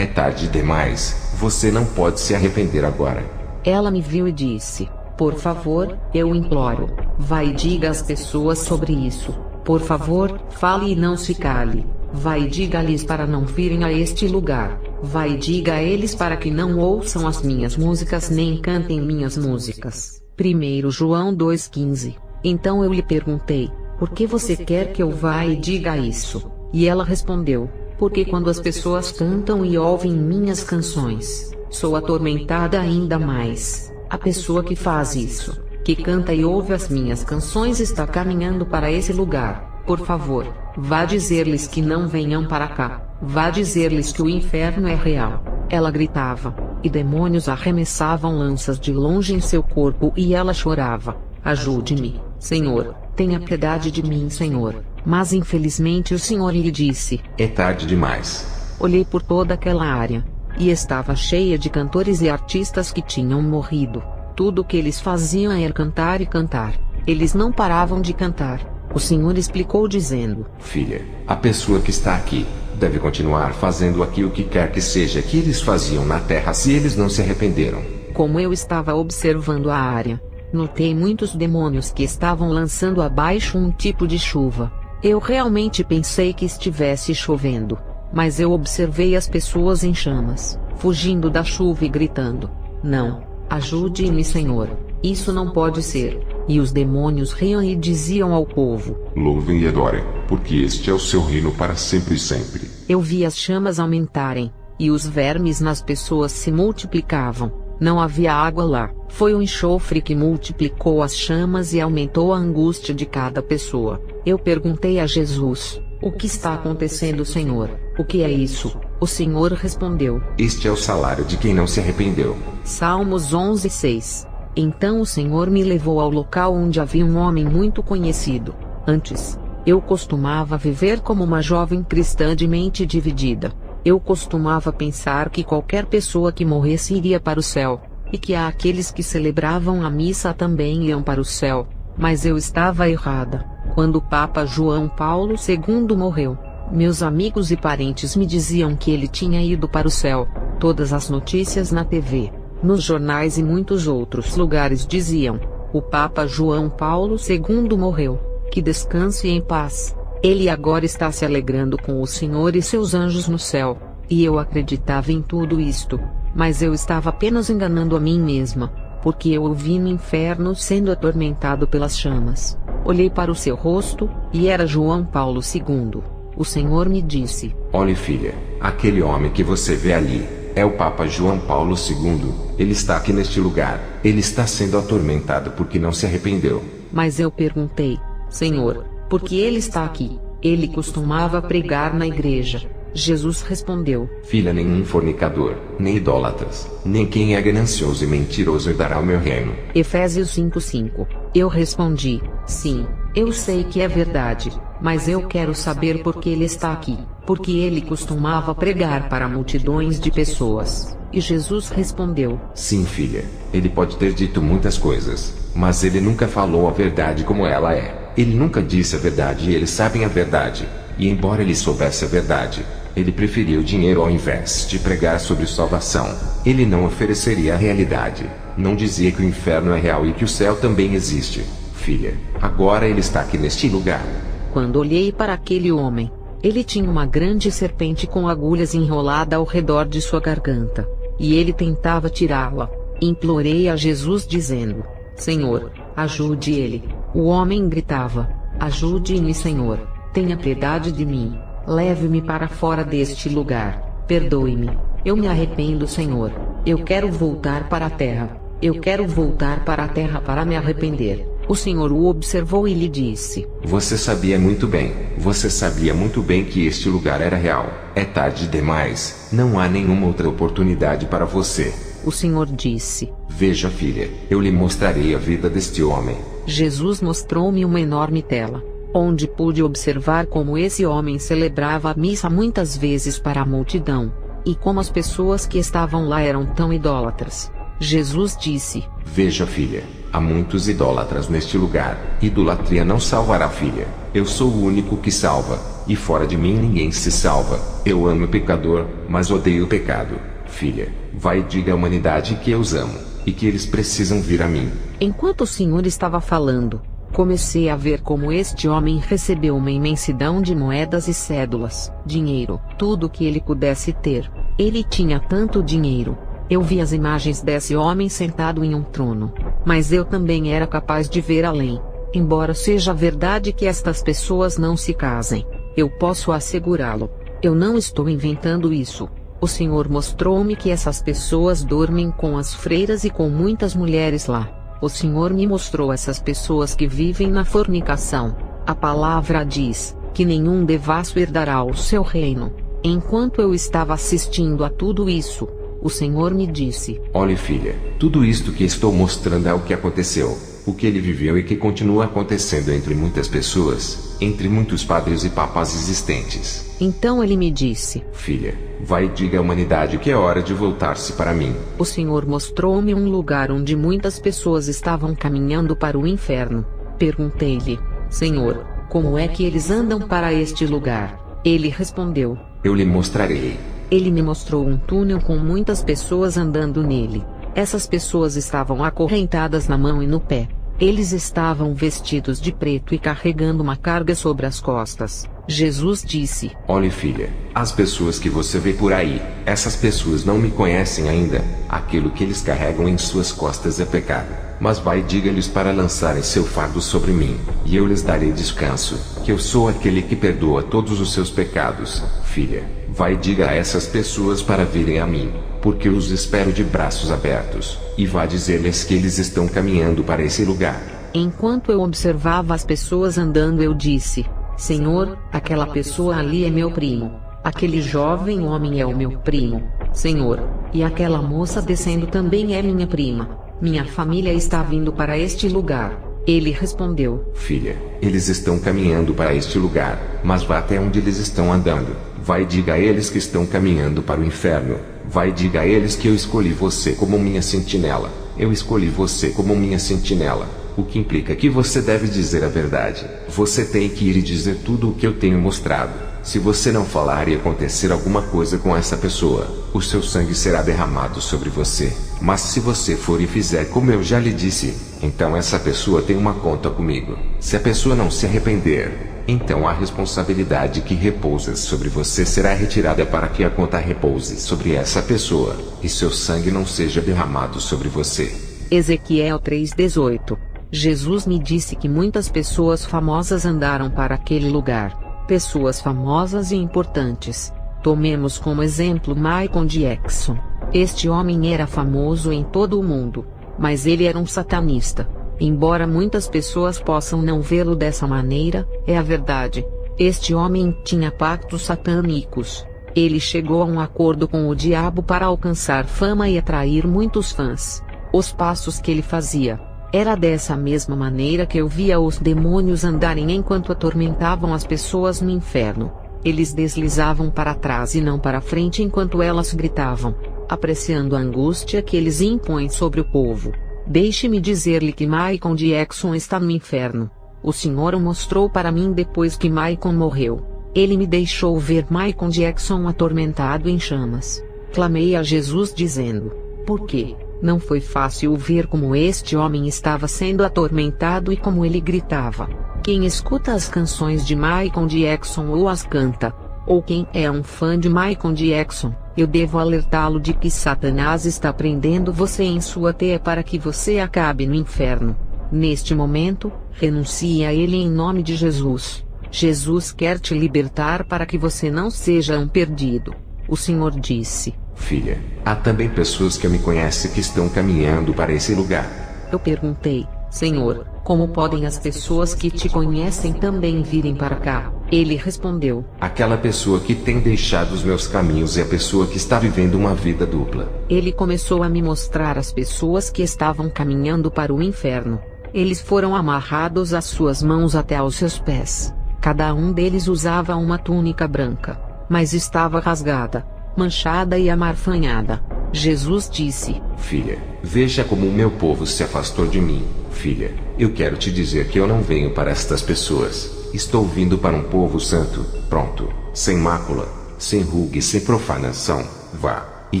tarde demais. Você não pode se arrepender agora. Ela me viu e disse: por favor, eu imploro, vá e diga às pessoas sobre isso. Por favor, fale e não se cale. Vá e diga-lhes para não virem a este lugar. Vá e diga a eles para que não ouçam as minhas músicas nem cantem minhas músicas. 1 João 2,15. Então eu lhe perguntei: por que você quer que eu vá e diga isso? E ela respondeu: porque quando as pessoas cantam e ouvem minhas canções, sou atormentada ainda mais. A pessoa que faz isso, que canta e ouve as minhas canções, está caminhando para esse lugar. Por favor, vá dizer-lhes que não venham para cá. Vá dizer-lhes que o inferno é real. Ela gritava, e demônios arremessavam lanças de longe em seu corpo e ela chorava: ajude-me, Senhor, tenha piedade de mim, Senhor. Mas infelizmente o Senhor lhe disse: é tarde demais. Olhei por toda aquela área, e estava cheia de cantores e artistas que tinham morrido. Tudo o que eles faziam era cantar e cantar. Eles não paravam de cantar. O Senhor explicou dizendo: filha, a pessoa que está aqui deve continuar fazendo aquilo que quer que seja que eles faziam na terra se eles não se arrependeram. Como eu estava observando a área, notei muitos demônios que estavam lançando abaixo um tipo de chuva. Eu realmente pensei que estivesse chovendo, mas eu observei as pessoas em chamas, fugindo da chuva e gritando: não, ajude-me, Senhor, isso não pode ser. E os demônios riam e diziam ao povo: louvem e adorem, porque este é o seu reino para sempre e sempre. Eu vi as chamas aumentarem, e os vermes nas pessoas se multiplicavam. Não havia água lá. Foi o enxofre que multiplicou as chamas e aumentou a angústia de cada pessoa. Eu perguntei a Jesus: o que está acontecendo, Senhor? O que é isso? O Senhor respondeu: este é o salário de quem não se arrependeu. Salmos 11:6. Então o Senhor me levou ao local onde havia um homem muito conhecido. Antes, eu costumava viver como uma jovem cristã de mente dividida. Eu costumava pensar que qualquer pessoa que morresse iria para o céu, e que aqueles que celebravam a missa também iam para o céu. Mas eu estava errada. Quando o Papa João Paulo II morreu, meus amigos e parentes me diziam que ele tinha ido para o céu. Todas as notícias na TV, nos jornais e muitos outros lugares diziam: o Papa João Paulo II morreu. Que descanse em paz. Ele agora está se alegrando com o Senhor e seus anjos no céu. E eu acreditava em tudo isto. Mas eu estava apenas enganando a mim mesma, porque eu o vi no inferno sendo atormentado pelas chamas. Olhei para o seu rosto, e era João Paulo II. O Senhor me disse: Olhe, filha, aquele homem que você vê ali é o Papa João Paulo II. Ele está aqui neste lugar. Ele está sendo atormentado porque não se arrependeu. Mas eu perguntei: Senhor, por que ele está aqui? Ele costumava pregar na igreja. Jesus respondeu: Filha, nenhum fornicador, nem idólatras, nem quem é ganancioso e mentiroso herdará o meu reino. Efésios 5:5. Eu respondi: sim, eu sei que é verdade, mas eu quero saber por que ele está aqui. Porque ele costumava pregar para multidões de pessoas. E Jesus respondeu: Sim, filha, ele pode ter dito muitas coisas, mas ele nunca falou a verdade como ela é. Ele nunca disse a verdade e eles sabem a verdade. E embora ele soubesse a verdade, ele preferiu o dinheiro ao invés de pregar sobre salvação. Ele não ofereceria a realidade. Não dizia que o inferno é real e que o céu também existe. Filha, agora ele está aqui neste lugar. Quando olhei para aquele homem, ele tinha uma grande serpente com agulhas enrolada ao redor de sua garganta. E ele tentava tirá-la. Implorei a Jesus dizendo: Senhor, ajude ele. O homem gritava: Ajude-me, Senhor. Tenha piedade de mim. Leve-me para fora deste lugar. Perdoe-me. Eu me arrependo, Senhor. Eu quero voltar para a terra. Eu quero voltar para a terra para me arrepender. O Senhor o observou e lhe disse: Você sabia muito bem que este lugar era real. É tarde demais. Não há nenhuma outra oportunidade para você. O Senhor disse: Veja, filha, eu lhe mostrarei a vida deste homem. Jesus mostrou-me uma enorme tela, onde pude observar como esse homem celebrava a missa muitas vezes para a multidão, e como as pessoas que estavam lá eram tão idólatras. Jesus disse: Veja, filha, há muitos idólatras neste lugar. Idolatria não salvará, filha. Eu sou o único que salva, e fora de mim ninguém se salva. Eu amo o pecador, mas odeio o pecado. Filha, vai e diga à humanidade que eu os amo, e que eles precisam vir a mim. Enquanto o Senhor estava falando, comecei a ver como este homem recebeu uma imensidão de moedas e cédulas, dinheiro, tudo o que ele pudesse ter. Ele tinha tanto dinheiro. Eu vi as imagens desse homem sentado em um trono. Mas eu também era capaz de ver além. Embora seja verdade que estas pessoas não se casem, eu posso assegurá-lo. Eu não estou inventando isso. O Senhor mostrou-me que essas pessoas dormem com as freiras e com muitas mulheres lá. O Senhor me mostrou essas pessoas que vivem na fornicação. A palavra diz que nenhum devasso herdará o seu reino. Enquanto eu estava assistindo a tudo isso, o Senhor me disse: Olhe, filha, tudo isto que estou mostrando é o que aconteceu, o que ele viveu e que continua acontecendo entre muitas pessoas, entre muitos padres e papas existentes. Então ele me disse: Filha, vai e diga à humanidade que é hora de voltar-se para mim. O Senhor mostrou-me um lugar onde muitas pessoas estavam caminhando para o inferno. Perguntei-lhe: Senhor, como é que eles andam para este lugar? Ele respondeu: Eu lhe mostrarei. Ele me mostrou um túnel com muitas pessoas andando nele. Essas pessoas estavam acorrentadas na mão e no pé. Eles estavam vestidos de preto e carregando uma carga sobre as costas. Jesus disse: Olhe, filha, as pessoas que você vê por aí, essas pessoas não me conhecem ainda. Aquilo que eles carregam em suas costas é pecado. Mas vai e diga-lhes para lançarem seu fardo sobre mim, e eu lhes darei descanso, que eu sou aquele que perdoa todos os seus pecados. Filha, vai e diga a essas pessoas para virem a mim, porque eu os espero de braços abertos, e vá dizer-lhes que eles estão caminhando para esse lugar. Enquanto eu observava as pessoas andando, eu disse: Senhor, aquela pessoa ali é meu primo. Aquele jovem homem é o meu primo, Senhor, e aquela moça descendo também é minha prima. Minha família está vindo para este lugar. Ele respondeu: Filha, eles estão caminhando para este lugar, mas vá até onde eles estão andando. Vai e diga a eles que estão caminhando para o inferno. Vai e diga a eles que eu escolhi você como minha sentinela. Eu escolhi você como minha sentinela. O que implica que você deve dizer a verdade. Você tem que ir e dizer tudo o que eu tenho mostrado. Se você não falar e acontecer alguma coisa com essa pessoa, o seu sangue será derramado sobre você. Mas se você for e fizer como eu já lhe disse, então essa pessoa tem uma conta comigo. Se a pessoa não se arrepender, então a responsabilidade que repousa sobre você será retirada para que a conta repouse sobre essa pessoa, e seu sangue não seja derramado sobre você. Ezequiel 3:18. Jesus me disse que muitas pessoas famosas andaram para aquele lugar. Pessoas famosas e importantes. Tomemos como exemplo Michael Jackson. Este homem era famoso em todo o mundo, mas ele era um satanista. Embora muitas pessoas possam não vê-lo dessa maneira, é a verdade. Este homem tinha pactos satânicos. Ele chegou a um acordo com o diabo para alcançar fama e atrair muitos fãs. Os passos que ele fazia. Era dessa mesma maneira que eu via os demônios andarem enquanto atormentavam as pessoas no inferno. Eles deslizavam para trás e não para frente enquanto elas gritavam, apreciando a angústia que eles impõem sobre o povo. Deixe-me dizer-lhe que Michael Jackson está no inferno. O Senhor o mostrou para mim depois que Michael morreu. Ele me deixou ver Michael Jackson atormentado em chamas. Clamei a Jesus dizendo: por quê? Não foi fácil ver como este homem estava sendo atormentado e como ele gritava. Quem escuta as canções de Michael Jackson ou as canta, ou quem é um fã de Michael Jackson, eu devo alertá-lo de que Satanás está prendendo você em sua teia para que você acabe no inferno. Neste momento, renuncie a ele em nome de Jesus. Jesus quer te libertar para que você não seja um perdido. O Senhor disse: filha, há também pessoas que me conhecem que estão caminhando para esse lugar. Eu perguntei: Senhor, como podem as pessoas que te conhecem também virem para cá? Ele respondeu: aquela pessoa que tem deixado os meus caminhos é a pessoa que está vivendo uma vida dupla. Ele começou a me mostrar as pessoas que estavam caminhando para o inferno. Eles foram amarrados às suas mãos até aos seus pés. Cada um deles usava uma túnica branca, mas estava rasgada, manchada e amarfanhada. Jesus disse: filha, veja como o meu povo se afastou de mim. Filha, eu quero te dizer que eu não venho para estas pessoas. Estou vindo para um povo santo, pronto, sem mácula, sem ruga e sem profanação. Vá, e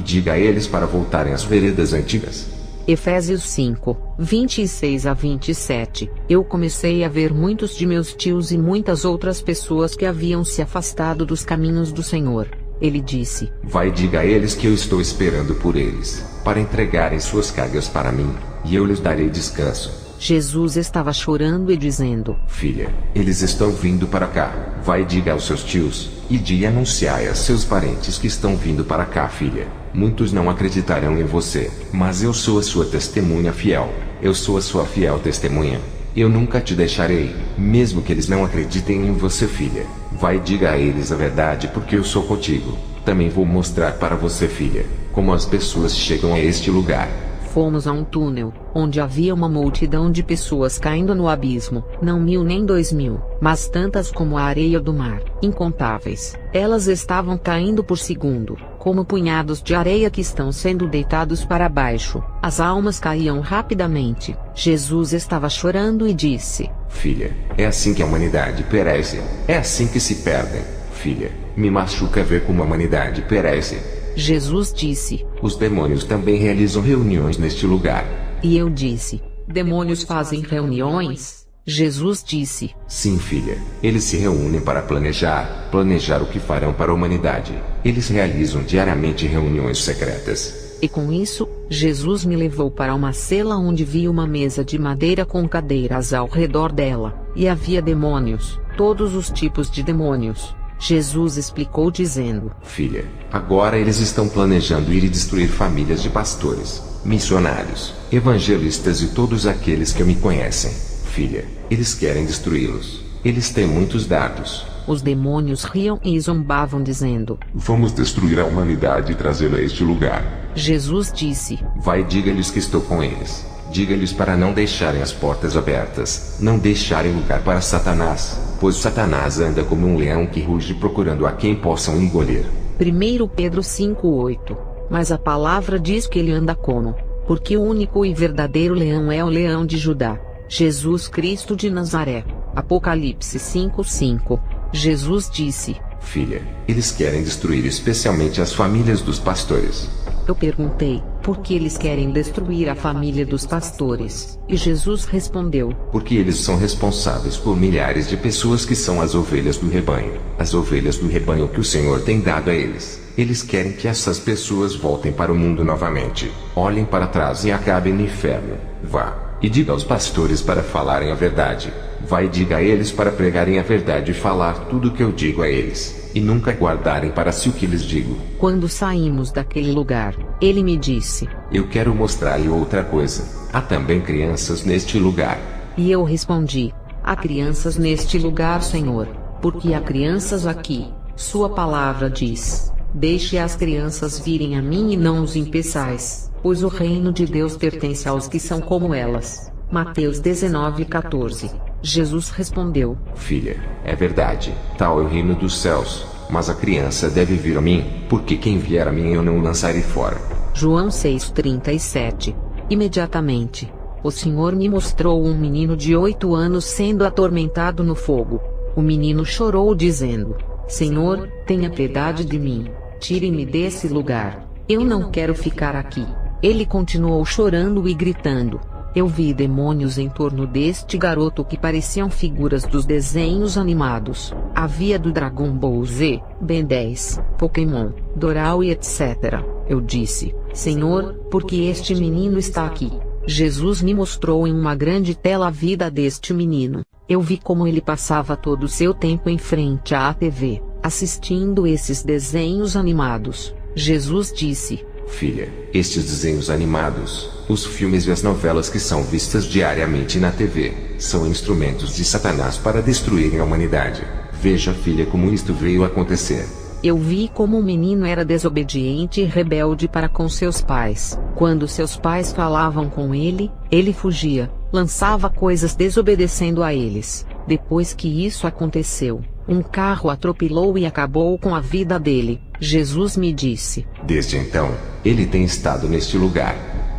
diga a eles para voltarem às veredas antigas. Efésios 5, 26 a 27. Eu comecei a ver muitos de meus tios e muitas outras pessoas que haviam se afastado dos caminhos do Senhor. Ele disse: vai e diga a eles que eu estou esperando por eles, para entregarem suas cargas para mim, e eu lhes darei descanso. Jesus estava chorando e dizendo: filha, eles estão vindo para cá. Vai e diga aos seus tios, e de anunciai a seus parentes que estão vindo para cá, filha. Muitos não acreditarão em você, mas eu sou a sua testemunha fiel. Eu sou a sua fiel testemunha. Eu nunca te deixarei, mesmo que eles não acreditem em você, filha. Vai e diga a eles a verdade porque eu sou contigo. Também vou mostrar para você, filha, como as pessoas chegam a este lugar. Fomos a um túnel, onde havia uma multidão de pessoas caindo no abismo, não 1000 nem 2000, mas tantas como a areia do mar, incontáveis. Elas estavam caindo por segundo, como punhados de areia que estão sendo deitados para baixo. As almas caíam rapidamente. Jesus estava chorando e disse: filha, é assim que a humanidade perece. É assim que se perdem. Filha, me machuca ver como a humanidade perece. Jesus disse: os demônios também realizam reuniões neste lugar. E eu disse: demônios fazem reuniões? Jesus disse: sim, filha. Eles se reúnem para planejar o que farão para a humanidade. Eles realizam diariamente reuniões secretas. E com isso, Jesus me levou para uma cela onde vi uma mesa de madeira com cadeiras ao redor dela, e havia demônios, todos os tipos de demônios. Jesus explicou dizendo: filha, agora eles estão planejando ir e destruir famílias de pastores, missionários, evangelistas e todos aqueles que me conhecem. Filha, eles querem destruí-los. Eles têm muitos dardos. Os demônios riam e zombavam dizendo: vamos destruir a humanidade e trazê-la a este lugar. Jesus disse: vai e diga-lhes que estou com eles. Diga-lhes para não deixarem as portas abertas, não deixarem lugar para Satanás, pois Satanás anda como um leão que ruge procurando a quem possam engolir. 1 Pedro 5:8. Mas a palavra diz que ele anda como? Porque o único e verdadeiro leão é o leão de Judá, Jesus Cristo de Nazaré. Apocalipse 5:5. Jesus disse: filha, eles querem destruir especialmente as famílias dos pastores. Eu perguntei: Porque eles querem destruir a família dos pastores. E Jesus respondeu: Porque eles são responsáveis por milhares de pessoas que são as ovelhas do rebanho. As ovelhas do rebanho que o Senhor tem dado a eles. Eles querem que essas pessoas voltem para o mundo novamente. Olhem para trás e acabem no inferno. Vá. E diga aos pastores para falarem a verdade. Vai e diga a eles para pregarem a verdade e falar tudo o que eu digo a eles. E nunca guardarem para si o que lhes digo. Quando saímos daquele lugar, ele me disse: Eu quero mostrar-lhe outra coisa. Há também crianças neste lugar. E eu respondi: Há crianças neste lugar, Senhor. Porque há crianças aqui. Sua palavra diz: Deixe as crianças virem a mim e não os impeçais, pois o reino de Deus pertence aos que são como elas. Mateus 19:14. Jesus respondeu: Filha, é verdade, tal é o reino dos céus, mas a criança deve vir a mim, porque quem vier a mim eu não o lançarei fora. João 6:37. Imediatamente, o Senhor me mostrou um menino de 8 anos sendo atormentado no fogo. O menino chorou dizendo: Senhor, tenha piedade de mim, tire-me desse lugar. Eu não quero ficar aqui. Ele continuou chorando e gritando. Eu vi demônios em torno deste garoto que pareciam figuras dos desenhos animados. Havia do Dragon Ball Z, Ben 10, Pokémon, Doral e etc. Eu disse: Senhor, por que este menino está aqui? Jesus me mostrou em uma grande tela a vida deste menino. Eu vi como ele passava todo o seu tempo em frente à TV, assistindo esses desenhos animados. Jesus disse: Filha, estes desenhos animados, os filmes e as novelas que são vistas diariamente na TV, são instrumentos de Satanás para destruírem a humanidade. Veja, filha, como isto veio a acontecer. Eu vi como o menino era desobediente e rebelde para com seus pais. Quando seus pais falavam com ele, ele fugia, lançava coisas desobedecendo a eles. Depois que isso aconteceu, um carro atropelou e acabou com a vida dele. Jesus me disse: Desde então, ele tem estado neste lugar.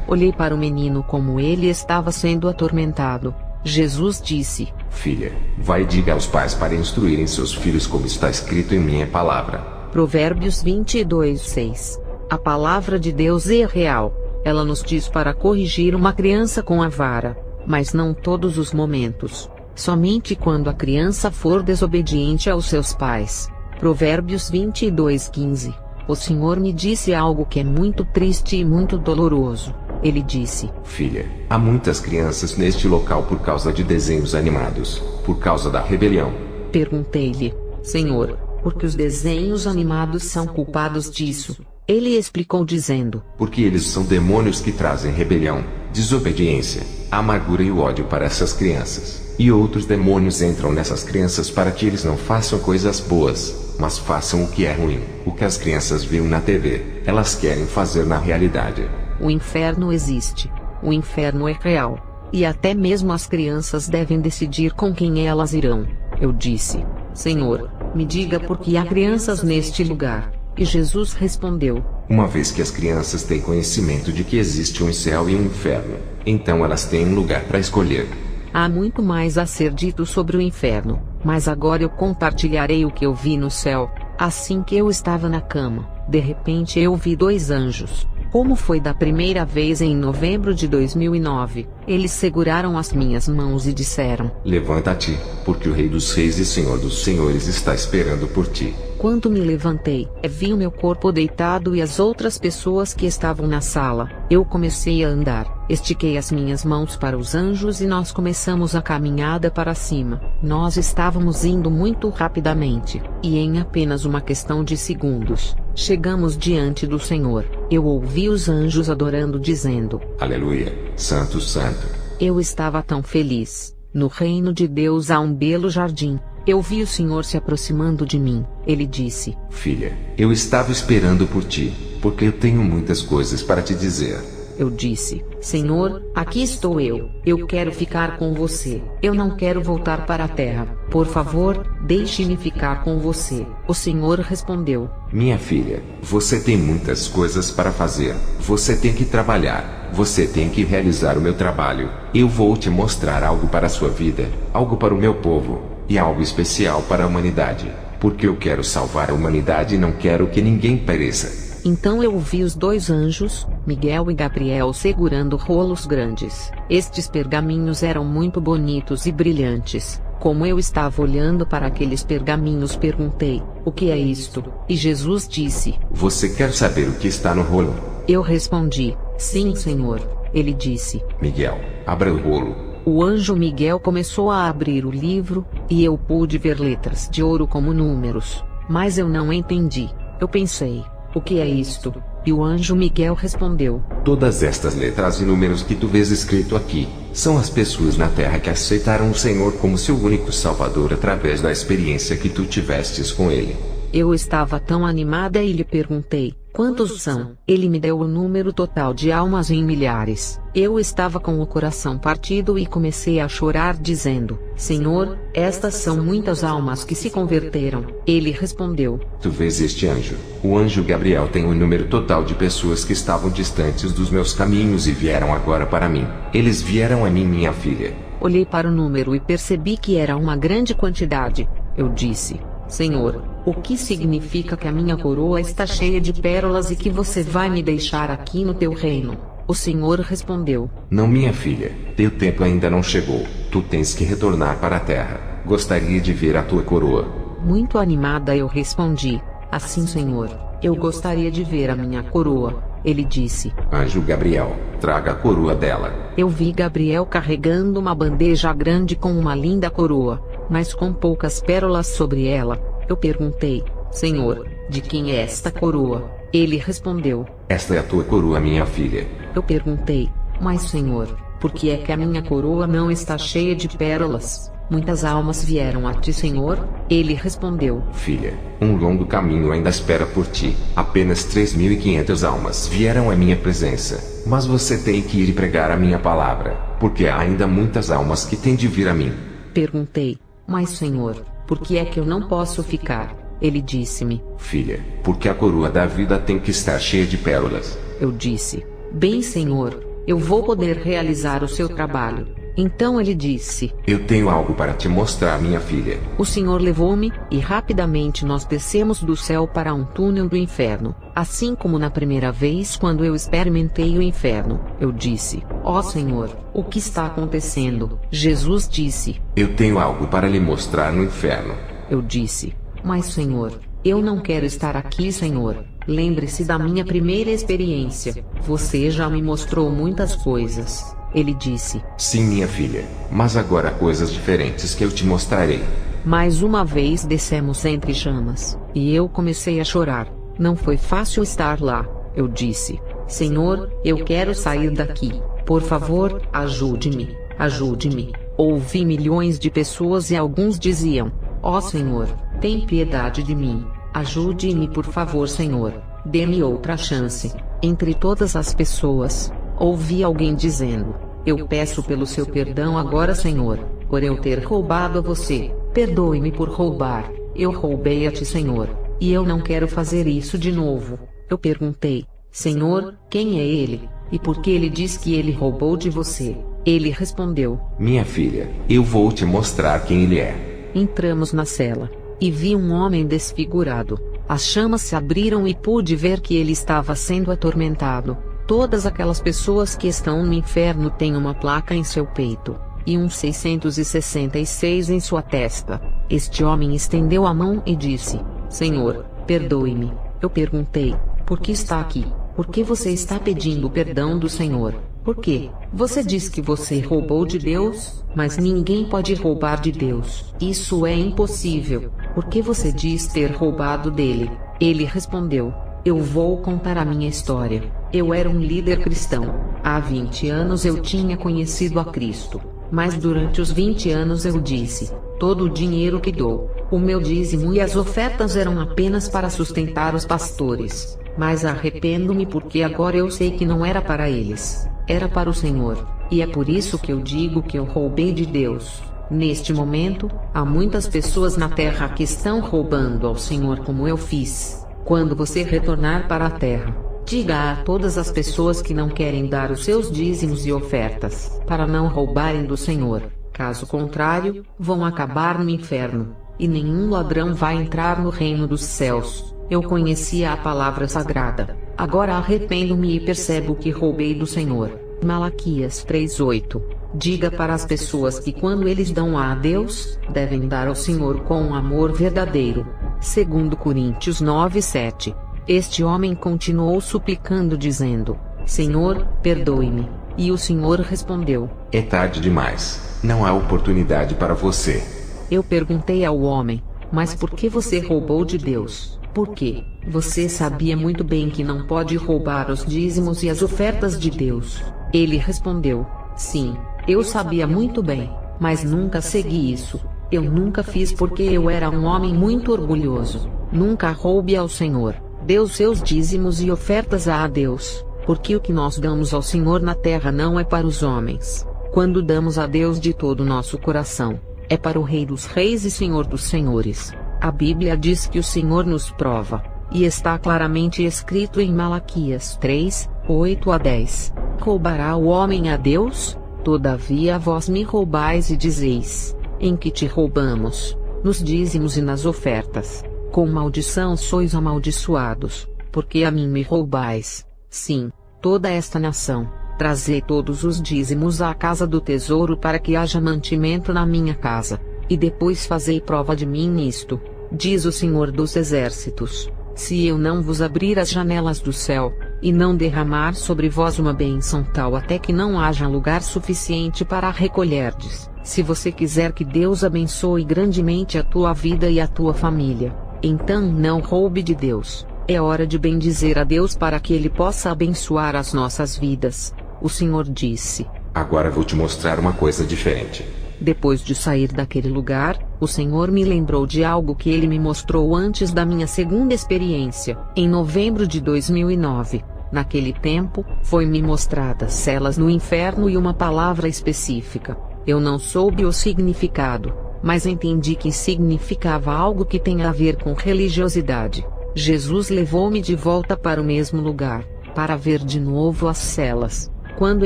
Olhei para o menino como ele estava sendo atormentado. Jesus disse: Filha, vai e diga aos pais para instruírem seus filhos como está escrito em minha palavra. Provérbios 22:6. A palavra de Deus é real. Ela nos diz para corrigir uma criança com a vara, mas não todos os momentos. Somente quando a criança for desobediente aos seus pais. Provérbios 22:15. O Senhor me disse algo que é muito triste e muito doloroso. Ele disse: Filha, há muitas crianças neste local por causa de desenhos animados, por causa da rebelião. Perguntei-lhe: Senhor, por que os desenhos animados são culpados disso? Ele explicou dizendo: Porque eles são demônios que trazem rebelião, desobediência, amargura e o ódio para essas crianças. E outros demônios entram nessas crianças para que eles não façam coisas boas, mas façam o que é ruim. O que as crianças viram na TV, elas querem fazer na realidade. O inferno existe. O inferno é real. E até mesmo as crianças devem decidir com quem elas irão. Eu disse: Senhor, me diga por que há crianças neste lugar. E Jesus respondeu: Uma vez que as crianças têm conhecimento de que existe um céu e um inferno, então elas têm um lugar para escolher. Há muito mais a ser dito sobre o inferno, mas agora eu compartilharei o que eu vi no céu. Assim que eu estava na cama, de repente eu vi 2 anjos. Como foi da primeira vez em novembro de 2009, eles seguraram as minhas mãos e disseram: Levanta-te, porque o Rei dos Reis e Senhor dos Senhores está esperando por ti. Quando me levantei, vi o meu corpo deitado e as outras pessoas que estavam na sala. Eu comecei a andar, estiquei as minhas mãos para os anjos e nós começamos a caminhada para cima. Nós estávamos indo muito rapidamente, e em apenas uma questão de segundos, chegamos diante do Senhor. Eu ouvi os anjos adorando dizendo: Aleluia, Santo, Santo. Eu estava tão feliz. No reino de Deus há um belo jardim. Eu vi o Senhor se aproximando de mim. Ele disse: Filha, eu estava esperando por ti, porque eu tenho muitas coisas para te dizer. Eu disse: Senhor, aqui estou eu. Eu quero ficar com você. Eu não quero voltar para a terra. Por favor, deixe-me ficar com você. O Senhor respondeu: Minha filha, você tem muitas coisas para fazer. Você tem que trabalhar. Você tem que realizar o meu trabalho. Eu vou te mostrar algo para a sua vida, algo para o meu povo. E algo especial para a humanidade, porque eu quero salvar a humanidade e não quero que ninguém pereça. Então eu vi os dois anjos, Miguel e Gabriel, segurando rolos grandes. Estes pergaminhos eram muito bonitos e brilhantes. Como eu estava olhando para aqueles pergaminhos, perguntei: o que é isto? E Jesus disse: Você quer saber o que está no rolo? Eu respondi: sim, Senhor. Ele disse: Miguel, abra o rolo. O anjo Miguel começou a abrir o livro, e eu pude ver letras de ouro como números. Mas eu não entendi. Eu pensei: o que é isto? E o anjo Miguel respondeu: Todas estas letras e números que tu vês escrito aqui, são as pessoas na terra que aceitaram o Senhor como seu único Salvador através da experiência que tu tivestes com Ele. Eu estava tão animada e lhe perguntei: quantos são? Ele me deu o número total de almas em milhares. Eu estava com o coração partido e comecei a chorar dizendo: Senhor, estas são muitas almas que se converteram. Ele respondeu: Tu vês este anjo? O anjo Gabriel tem o número total de pessoas que estavam distantes dos meus caminhos e vieram agora para mim. Eles vieram a mim, minha filha. Olhei para o número e percebi que era uma grande quantidade. Eu disse: Senhor, o que significa que a minha coroa está cheia de pérolas e que você vai me deixar aqui no teu reino? O Senhor respondeu: Não, minha filha, teu tempo ainda não chegou. Tu tens que retornar para a terra. Gostaria de ver a tua coroa. Muito animada eu respondi: Assim, Senhor, eu gostaria de ver a minha coroa. Ele disse: Anjo Gabriel, traga a coroa dela. Eu vi Gabriel carregando uma bandeja grande com uma linda coroa, mas com poucas pérolas sobre ela. Eu perguntei: Senhor, de quem é esta coroa? Ele respondeu: Esta é a tua coroa, minha filha. Eu perguntei: Mas, Senhor, por que é que a minha coroa não está cheia de pérolas? Muitas almas vieram a ti, Senhor. Ele respondeu: Filha, um longo caminho ainda espera por ti. Apenas 3.500 almas vieram à minha presença. Mas você tem que ir e pregar a minha palavra, porque há ainda muitas almas que têm de vir a mim. Perguntei: Mas, Senhor, por que é que eu não posso ficar? Ele disse-me: Filha, porque a coroa da vida tem que estar cheia de pérolas. Eu disse: Bem, Senhor, eu vou poder realizar o seu trabalho. Então ele disse: Eu tenho algo para te mostrar, minha filha. O Senhor levou-me, e rapidamente nós descemos do céu para um túnel do inferno. Assim como na primeira vez quando eu experimentei o inferno, eu disse: Ó Senhor, o que está acontecendo? Jesus disse: Eu tenho algo para lhe mostrar no inferno. Eu disse: Mas, Senhor, eu não quero estar aqui, Senhor. Lembre-se da minha primeira experiência. Você já me mostrou muitas coisas. Ele disse: Sim, minha filha, mas agora há coisas diferentes que eu te mostrarei. Mais uma vez descemos entre chamas, e eu comecei a chorar. Não foi fácil estar lá. Eu disse: Senhor, eu quero sair daqui. Por favor, ajude-me, ajude-me. Ouvi milhões de pessoas e alguns diziam: Ó Senhor, tem piedade de mim. Ajude-me, por favor, Senhor. Dê-me outra chance. Entre todas as pessoas, ouvi alguém dizendo: Eu peço pelo seu perdão agora, Senhor, por eu ter roubado a você. Perdoe-me por roubar. Eu roubei a ti, Senhor, e eu não quero fazer isso de novo. Eu perguntei: Senhor, quem é ele? E por que ele diz que ele roubou de você? Ele respondeu: Minha filha, eu vou te mostrar quem ele é. Entramos na cela, e vi um homem desfigurado. As chamas se abriram e pude ver que ele estava sendo atormentado. Todas aquelas pessoas que estão no inferno têm uma placa em seu peito, e um 666 em sua testa. Este homem estendeu a mão e disse: Senhor, perdoe-me. Eu perguntei: Por que está aqui? Por que você está pedindo o perdão do Senhor? Por quê? Você diz que você roubou de Deus, mas ninguém pode roubar de Deus. Isso é impossível. Por que você diz ter roubado dele? Ele respondeu: Eu vou contar a minha história. Eu era um líder cristão. Há 20 anos eu tinha conhecido a Cristo. Mas durante os 20 anos eu disse: todo o dinheiro que dou, o meu dízimo e as ofertas eram apenas para sustentar os pastores. Mas arrependo-me porque agora eu sei que não era para eles. Era para o Senhor. E é por isso que eu digo que eu roubei de Deus. Neste momento, há muitas pessoas na terra que estão roubando ao Senhor como eu fiz. Quando você retornar para a terra, diga a todas as pessoas que não querem dar os seus dízimos e ofertas, para não roubarem do Senhor. Caso contrário, vão acabar no inferno, e nenhum ladrão vai entrar no reino dos céus. Eu conhecia a palavra sagrada. Agora arrependo-me e percebo que roubei do Senhor. Malaquias 3:8. Diga para as pessoas que quando eles dão a Deus, devem dar ao Senhor com um amor verdadeiro. 2 Coríntios 9:7. Este homem continuou suplicando dizendo: Senhor, perdoe-me. E o Senhor respondeu: É tarde demais. Não há oportunidade para você. Eu perguntei ao homem: Mas por que você roubou de Deus? Por quê? Você sabia muito bem que não pode roubar os dízimos e as ofertas de Deus. Ele respondeu: Sim, eu sabia muito bem, mas nunca segui isso. Eu nunca fiz porque eu era um homem muito orgulhoso. Nunca roube ao Senhor. Dê os seus dízimos e ofertas a Deus, porque o que nós damos ao Senhor na terra não é para os homens. Quando damos a Deus de todo o nosso coração, é para o Rei dos Reis e Senhor dos Senhores. A Bíblia diz que o Senhor nos prova, e está claramente escrito em Malaquias 3:8-10. Roubará o homem a Deus? Todavia vós me roubais e dizeis: em que te roubamos? Nos dízimos e nas ofertas. Com maldição sois amaldiçoados, porque a mim me roubais. Sim, toda esta nação. Trazei todos os dízimos à casa do tesouro para que haja mantimento na minha casa, e depois fazei prova de mim nisto, diz o Senhor dos Exércitos, se eu não vos abrir as janelas do céu, e não derramar sobre vós uma bênção tal até que não haja lugar suficiente para recolherdes. Se você quiser que Deus abençoe grandemente a tua vida e a tua família, então não roube de Deus. É hora de bendizer a Deus para que Ele possa abençoar as nossas vidas. O Senhor disse: Agora vou te mostrar uma coisa diferente. Depois de sair daquele lugar, o Senhor me lembrou de algo que Ele me mostrou antes da minha segunda experiência, em novembro de 2009. Naquele tempo, foi-me mostrada celas no inferno e uma palavra específica. Eu não soube o significado, mas entendi que significava algo que tem a ver com religiosidade. Jesus levou-me de volta para o mesmo lugar, para ver de novo as celas. Quando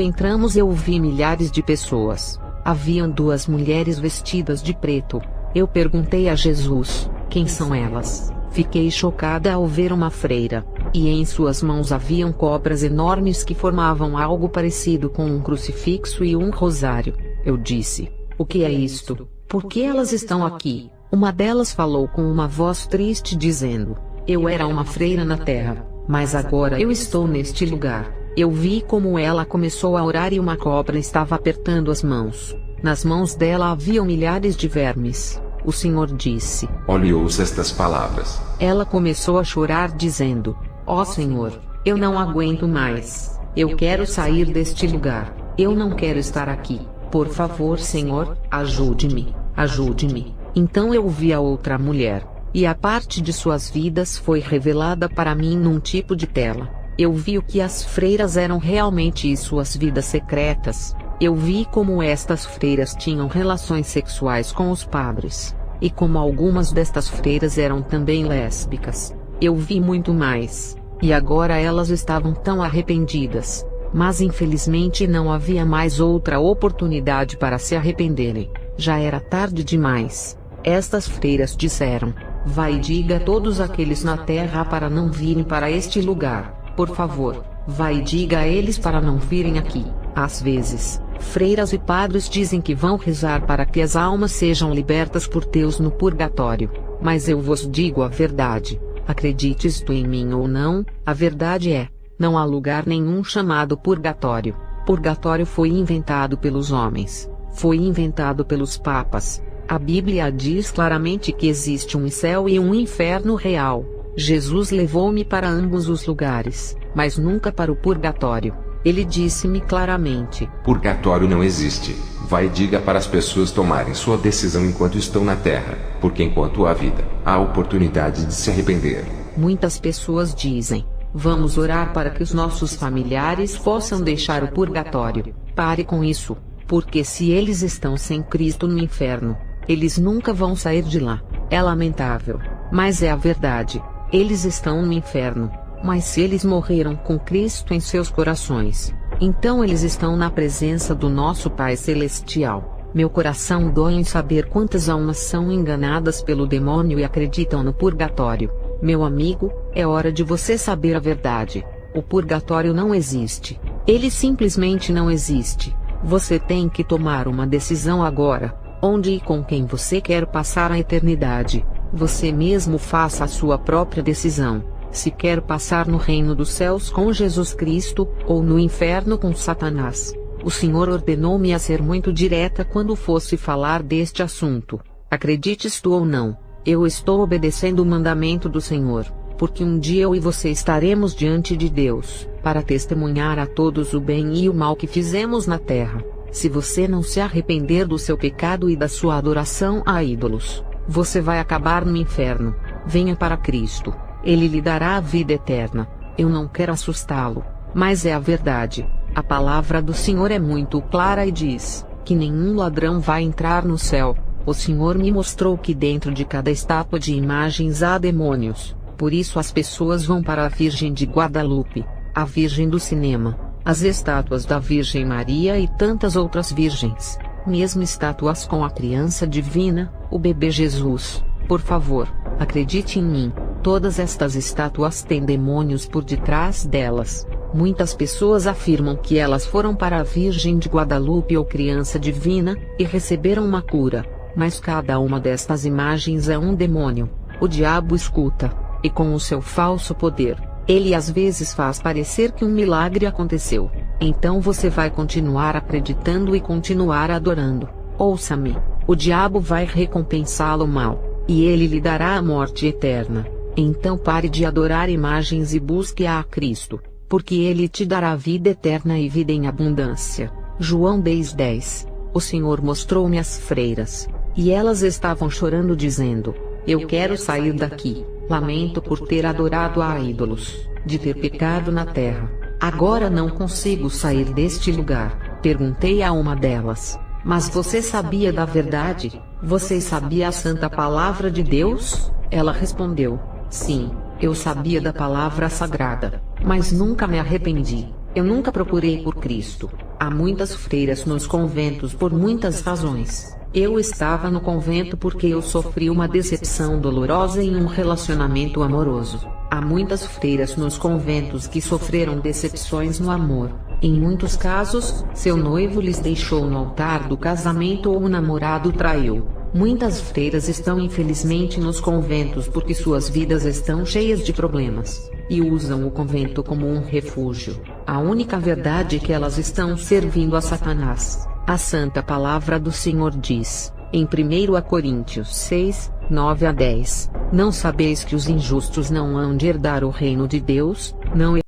entramos eu vi milhares de pessoas. Haviam 2 mulheres vestidas de preto. Eu perguntei a Jesus: quem são elas? Fiquei chocada ao ver uma freira, e em suas mãos haviam cobras enormes que formavam algo parecido com um crucifixo e um rosário. Eu disse: o que é isto? Por que elas estão aqui? Uma delas falou com uma voz triste dizendo: eu era uma freira na terra, mas agora eu estou neste lugar. Eu vi como ela começou a orar e uma cobra estava apertando as mãos. Nas mãos dela haviam milhares de vermes. O Senhor disse: Olhe e ouça estas palavras. Ela começou a chorar dizendo: ó Senhor, eu não aguento mais. Eu quero sair deste lugar. Eu não quero estar aqui. Por favor, Senhor, ajude-me. Ajude-me. Então eu vi a outra mulher, e a parte de suas vidas foi revelada para mim num tipo de tela. Eu vi o que as freiras eram realmente e suas vidas secretas. Eu vi como estas freiras tinham relações sexuais com os padres, e como algumas destas freiras eram também lésbicas. Eu vi muito mais, e agora elas estavam tão arrependidas, mas infelizmente não havia mais outra oportunidade para se arrependerem. Já era tarde demais. Estas freiras disseram: vai e diga a todos aqueles na terra para não virem para este lugar. Por favor, vai e diga a eles para não virem aqui. Às vezes, freiras e padres dizem que vão rezar para que as almas sejam libertas por Deus no purgatório. Mas eu vos digo a verdade. Acredites tu em mim ou não, a verdade é: não há lugar nenhum chamado purgatório. Purgatório foi inventado pelos homens. Foi inventado pelos papas. A Bíblia diz claramente que existe um céu e um inferno real. Jesus levou-me para ambos os lugares, mas nunca para o purgatório. Ele disse-me claramente: purgatório não existe. Vai e diga para as pessoas tomarem sua decisão enquanto estão na terra, porque enquanto há vida, há oportunidade de se arrepender. Muitas pessoas dizem: vamos orar para que os nossos familiares possam deixar o purgatório. Pare com isso, porque se eles estão sem Cristo no inferno, eles nunca vão sair de lá. É lamentável, mas é a verdade. Eles estão no inferno, mas se eles morreram com Cristo em seus corações, então eles estão na presença do nosso Pai Celestial. Meu coração dói em saber quantas almas são enganadas pelo demônio e acreditam no purgatório. Meu amigo, é hora de você saber a verdade. O purgatório não existe. Ele simplesmente não existe. Você tem que tomar uma decisão agora. Onde e com quem você quer passar a eternidade. Você mesmo faça a sua própria decisão. Se quer passar no reino dos céus com Jesus Cristo, ou no inferno com Satanás. O Senhor ordenou-me a ser muito direta quando fosse falar deste assunto. Acredites tu ou não, eu estou obedecendo o mandamento do Senhor, porque um dia eu e você estaremos diante de Deus, para testemunhar a todos o bem e o mal que fizemos na terra. Se você não se arrepender do seu pecado e da sua adoração a ídolos, você vai acabar no inferno. Venha para Cristo, Ele lhe dará a vida eterna. Eu não quero assustá-lo, mas é a verdade. A palavra do Senhor é muito clara e diz que nenhum ladrão vai entrar no céu. O Senhor me mostrou que dentro de cada estátua de imagens há demônios. Por isso as pessoas vão para a Virgem de Guadalupe, a Virgem do cinema, as estátuas da Virgem Maria e tantas outras virgens, mesmo estátuas com a criança divina, o bebê Jesus. Por favor, acredite em mim, todas estas estátuas têm demônios por detrás delas. Muitas pessoas afirmam que elas foram para a Virgem de Guadalupe ou Criança Divina, e receberam uma cura, mas cada uma destas imagens é um demônio. O diabo escuta, e com o seu falso poder, ele às vezes faz parecer que um milagre aconteceu. Então você vai continuar acreditando e continuar adorando. Ouça-me, o diabo vai recompensá-lo mal, e ele lhe dará a morte eterna. Então pare de adorar imagens e busque a Cristo, porque Ele te dará vida eterna e vida em abundância. João 10:10. O Senhor mostrou-me as freiras, e elas estavam chorando dizendo: eu quero sair daqui, lamento por ter adorado a ídolos, de ter pecado na terra. Agora não consigo sair deste lugar. Perguntei a uma delas: mas você sabia da verdade? Você sabia a santa palavra de Deus? Ela respondeu: sim, eu sabia da palavra sagrada, mas nunca me arrependi. Eu nunca procurei por Cristo. Há muitas freiras nos conventos por muitas razões. Eu estava no convento porque eu sofri uma decepção dolorosa em um relacionamento amoroso. Há muitas freiras nos conventos que sofreram decepções no amor. Em muitos casos, seu noivo lhes deixou no altar do casamento ou o namorado traiu. Muitas freiras estão infelizmente nos conventos porque suas vidas estão cheias de problemas, e usam o convento como um refúgio. A única verdade é que elas estão servindo a Satanás. A santa palavra do Senhor diz, em 1 Coríntios 6, 9-10, não sabeis que os injustos não hão de herdar o reino de Deus, não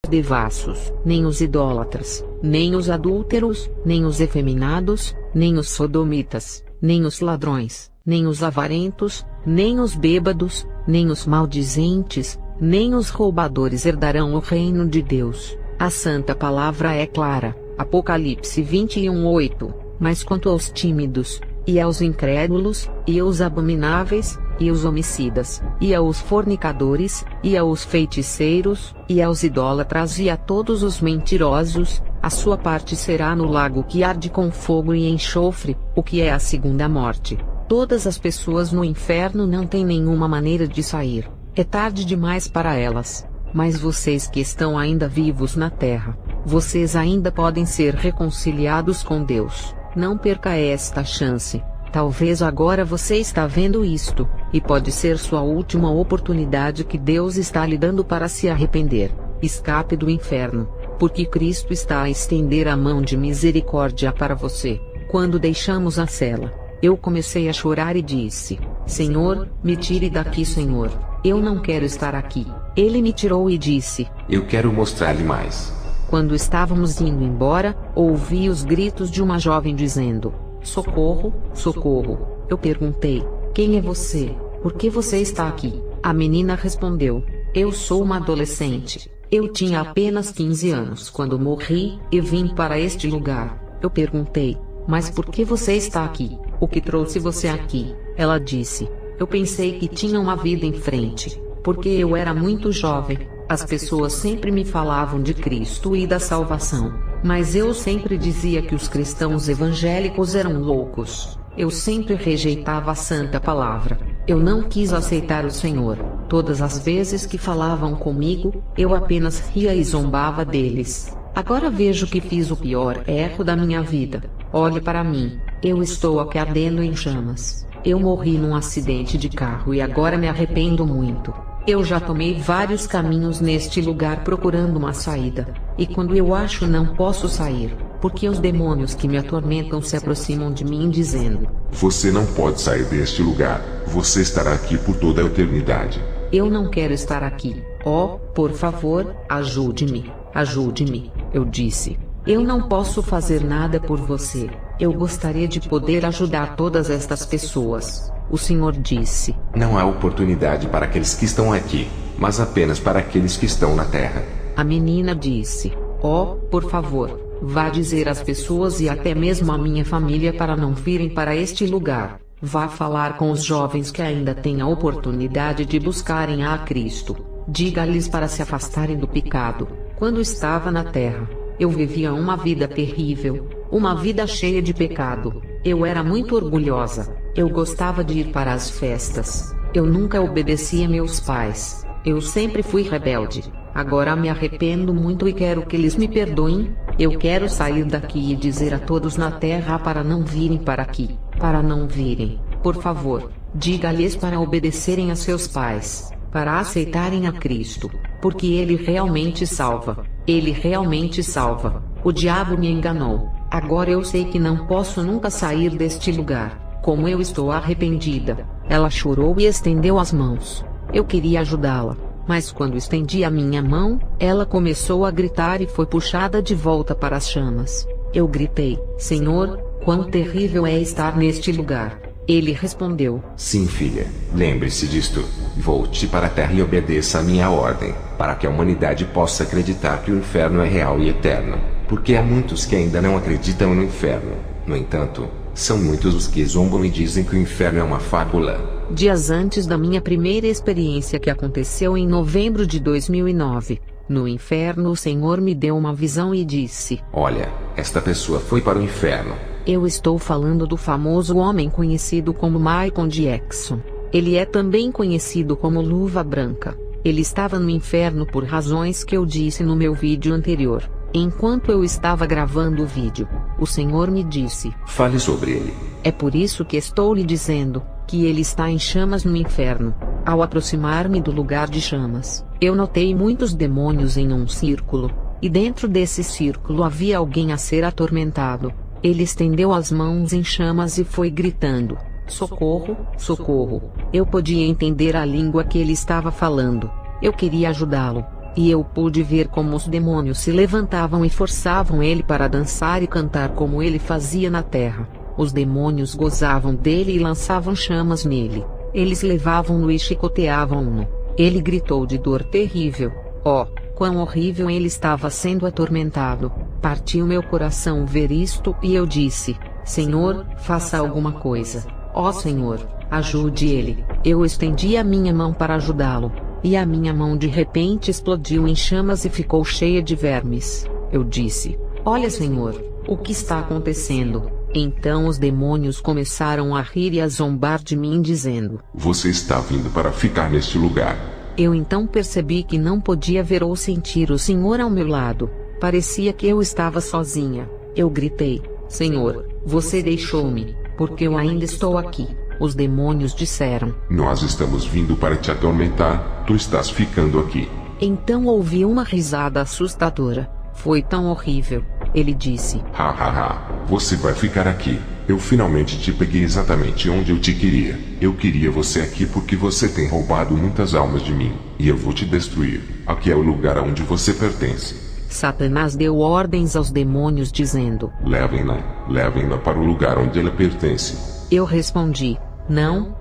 devassos, nem os idólatras, nem os adúlteros, nem os efeminados, nem os sodomitas, nem os ladrões, nem os avarentos, nem os bêbados, nem os maldizentes, nem os roubadores herdarão o reino de Deus. A santa palavra é clara, Apocalipse 21:8, mas quanto aos tímidos, e aos incrédulos, e aos abomináveis, e aos homicidas, e aos fornicadores, e aos feiticeiros, e aos idólatras e a todos os mentirosos, a sua parte será no lago que arde com fogo e enxofre, o que é a segunda morte. Todas as pessoas no inferno não têm nenhuma maneira de sair. É tarde demais para elas. Mas vocês que estão ainda vivos na terra, vocês ainda podem ser reconciliados com Deus. Não perca esta chance. Talvez agora você está vendo isto, e pode ser sua última oportunidade que Deus está lhe dando para se arrepender. Escape do inferno, porque Cristo está a estender a mão de misericórdia para você. Quando deixamos a cela, eu comecei a chorar e disse: Senhor, me tire daqui, Senhor. Eu não quero estar aqui. Ele me tirou e disse: eu quero mostrar-lhe mais. Quando estávamos indo embora, ouvi os gritos de uma jovem dizendo: socorro, socorro. Eu perguntei: quem é você? Por que você está aqui? A menina respondeu: eu sou uma adolescente. Eu tinha apenas 15 anos quando morri, e vim para este lugar. Eu perguntei: mas por que você está aqui? O que trouxe você aqui? Ela disse: eu pensei que tinha uma vida em frente. Porque eu era muito jovem, as pessoas sempre me falavam de Cristo e da salvação. Mas eu sempre dizia que os cristãos evangélicos eram loucos. Eu sempre rejeitava a santa palavra. Eu não quis aceitar o Senhor. Todas as vezes que falavam comigo, eu apenas ria e zombava deles. Agora vejo que fiz o pior erro da minha vida. Olhe para mim. Eu estou aqui ardendo em chamas. Eu morri num acidente de carro e agora me arrependo muito. Eu já tomei vários caminhos neste lugar procurando uma saída. E quando eu acho não posso sair, porque os demônios que me atormentam se aproximam de mim dizendo: Você não pode sair deste lugar. Você estará aqui por toda a eternidade. Eu não quero estar aqui. Oh, por favor, ajude-me. Ajude-me, eu disse. Eu não posso fazer nada por você. Eu gostaria de poder ajudar todas estas pessoas. O Senhor disse: Não há oportunidade para aqueles que estão aqui, mas apenas para aqueles que estão na terra. A menina disse: Oh, por favor, vá dizer às pessoas e até mesmo à minha família para não virem para este lugar. Vá falar com os jovens que ainda têm a oportunidade de buscarem a Cristo. Diga-lhes para se afastarem do pecado. Quando estava na terra, eu vivia uma vida terrível, uma vida cheia de pecado. Eu era muito orgulhosa. Eu gostava de ir para as festas. Eu nunca obedeci a meus pais. Eu sempre fui rebelde. Agora me arrependo muito e quero que eles me perdoem. Eu quero sair daqui e dizer a todos na terra para não virem para aqui. Para não virem. Por favor, diga-lhes para obedecerem a seus pais. Para aceitarem a Cristo. Porque Ele realmente salva. Ele realmente salva. O diabo me enganou. Agora eu sei que não posso nunca sair deste lugar. Como eu estou arrependida. Ela chorou e estendeu as mãos. Eu queria ajudá-la. Mas quando estendi a minha mão, ela começou a gritar e foi puxada de volta para as chamas. Eu gritei: Senhor, quão terrível é estar neste lugar. Ele respondeu: Sim, filha, lembre-se disto. Volte para a terra e obedeça a minha ordem, para que a humanidade possa acreditar que o inferno é real e eterno. Porque há muitos que ainda não acreditam no inferno. No entanto, são muitos os que zombam e dizem que o inferno é uma fábula. Dias antes da minha primeira experiência, que aconteceu em novembro de 2009, no inferno, o Senhor me deu uma visão e disse: Olha, esta pessoa foi para o inferno. Eu estou falando do famoso homem conhecido como Michael Jackson. Ele é também conhecido como Luva Branca. Ele estava no inferno por razões que eu disse no meu vídeo anterior. Enquanto eu estava gravando o vídeo, o Senhor me disse: Fale sobre ele. É por isso que estou lhe dizendo que ele está em chamas no inferno. Ao aproximar-me do lugar de chamas, eu notei muitos demônios em um círculo, e dentro desse círculo havia alguém a ser atormentado. Ele estendeu as mãos em chamas e foi gritando: Socorro, socorro. Eu podia entender a língua que ele estava falando. Eu queria ajudá-lo. E eu pude ver como os demônios se levantavam e forçavam ele para dançar e cantar como ele fazia na terra. Os demônios gozavam dele e lançavam chamas nele. Eles levavam-no e chicoteavam-no. Ele gritou de dor terrível. Oh, quão horrível ele estava sendo atormentado. Partiu meu coração ver isto e eu disse: Senhor, faça alguma coisa. Ó Senhor, ajude ele. Eu estendi a minha mão para ajudá-lo. E a minha mão de repente explodiu em chamas e ficou cheia de vermes. Eu disse: Olha, Senhor, o que está acontecendo? Então os demônios começaram a rir e a zombar de mim dizendo: Você está vindo para ficar neste lugar. Eu então percebi que não podia ver ou sentir o Senhor ao meu lado. Parecia que eu estava sozinha. Eu gritei: Senhor, você deixou-me, porque eu ainda estou aqui. Os demônios disseram: Nós estamos vindo para te atormentar, tu estás ficando aqui. Então ouvi uma risada assustadora. Foi tão horrível. Ele disse: Ha ha ha, você vai ficar aqui. Eu finalmente te peguei exatamente onde eu te queria. Eu queria você aqui porque você tem roubado muitas almas de mim. E eu vou te destruir. Aqui é o lugar aonde você pertence. Satanás deu ordens aos demônios dizendo: Levem-na para o lugar onde ela pertence. Eu respondi: Não,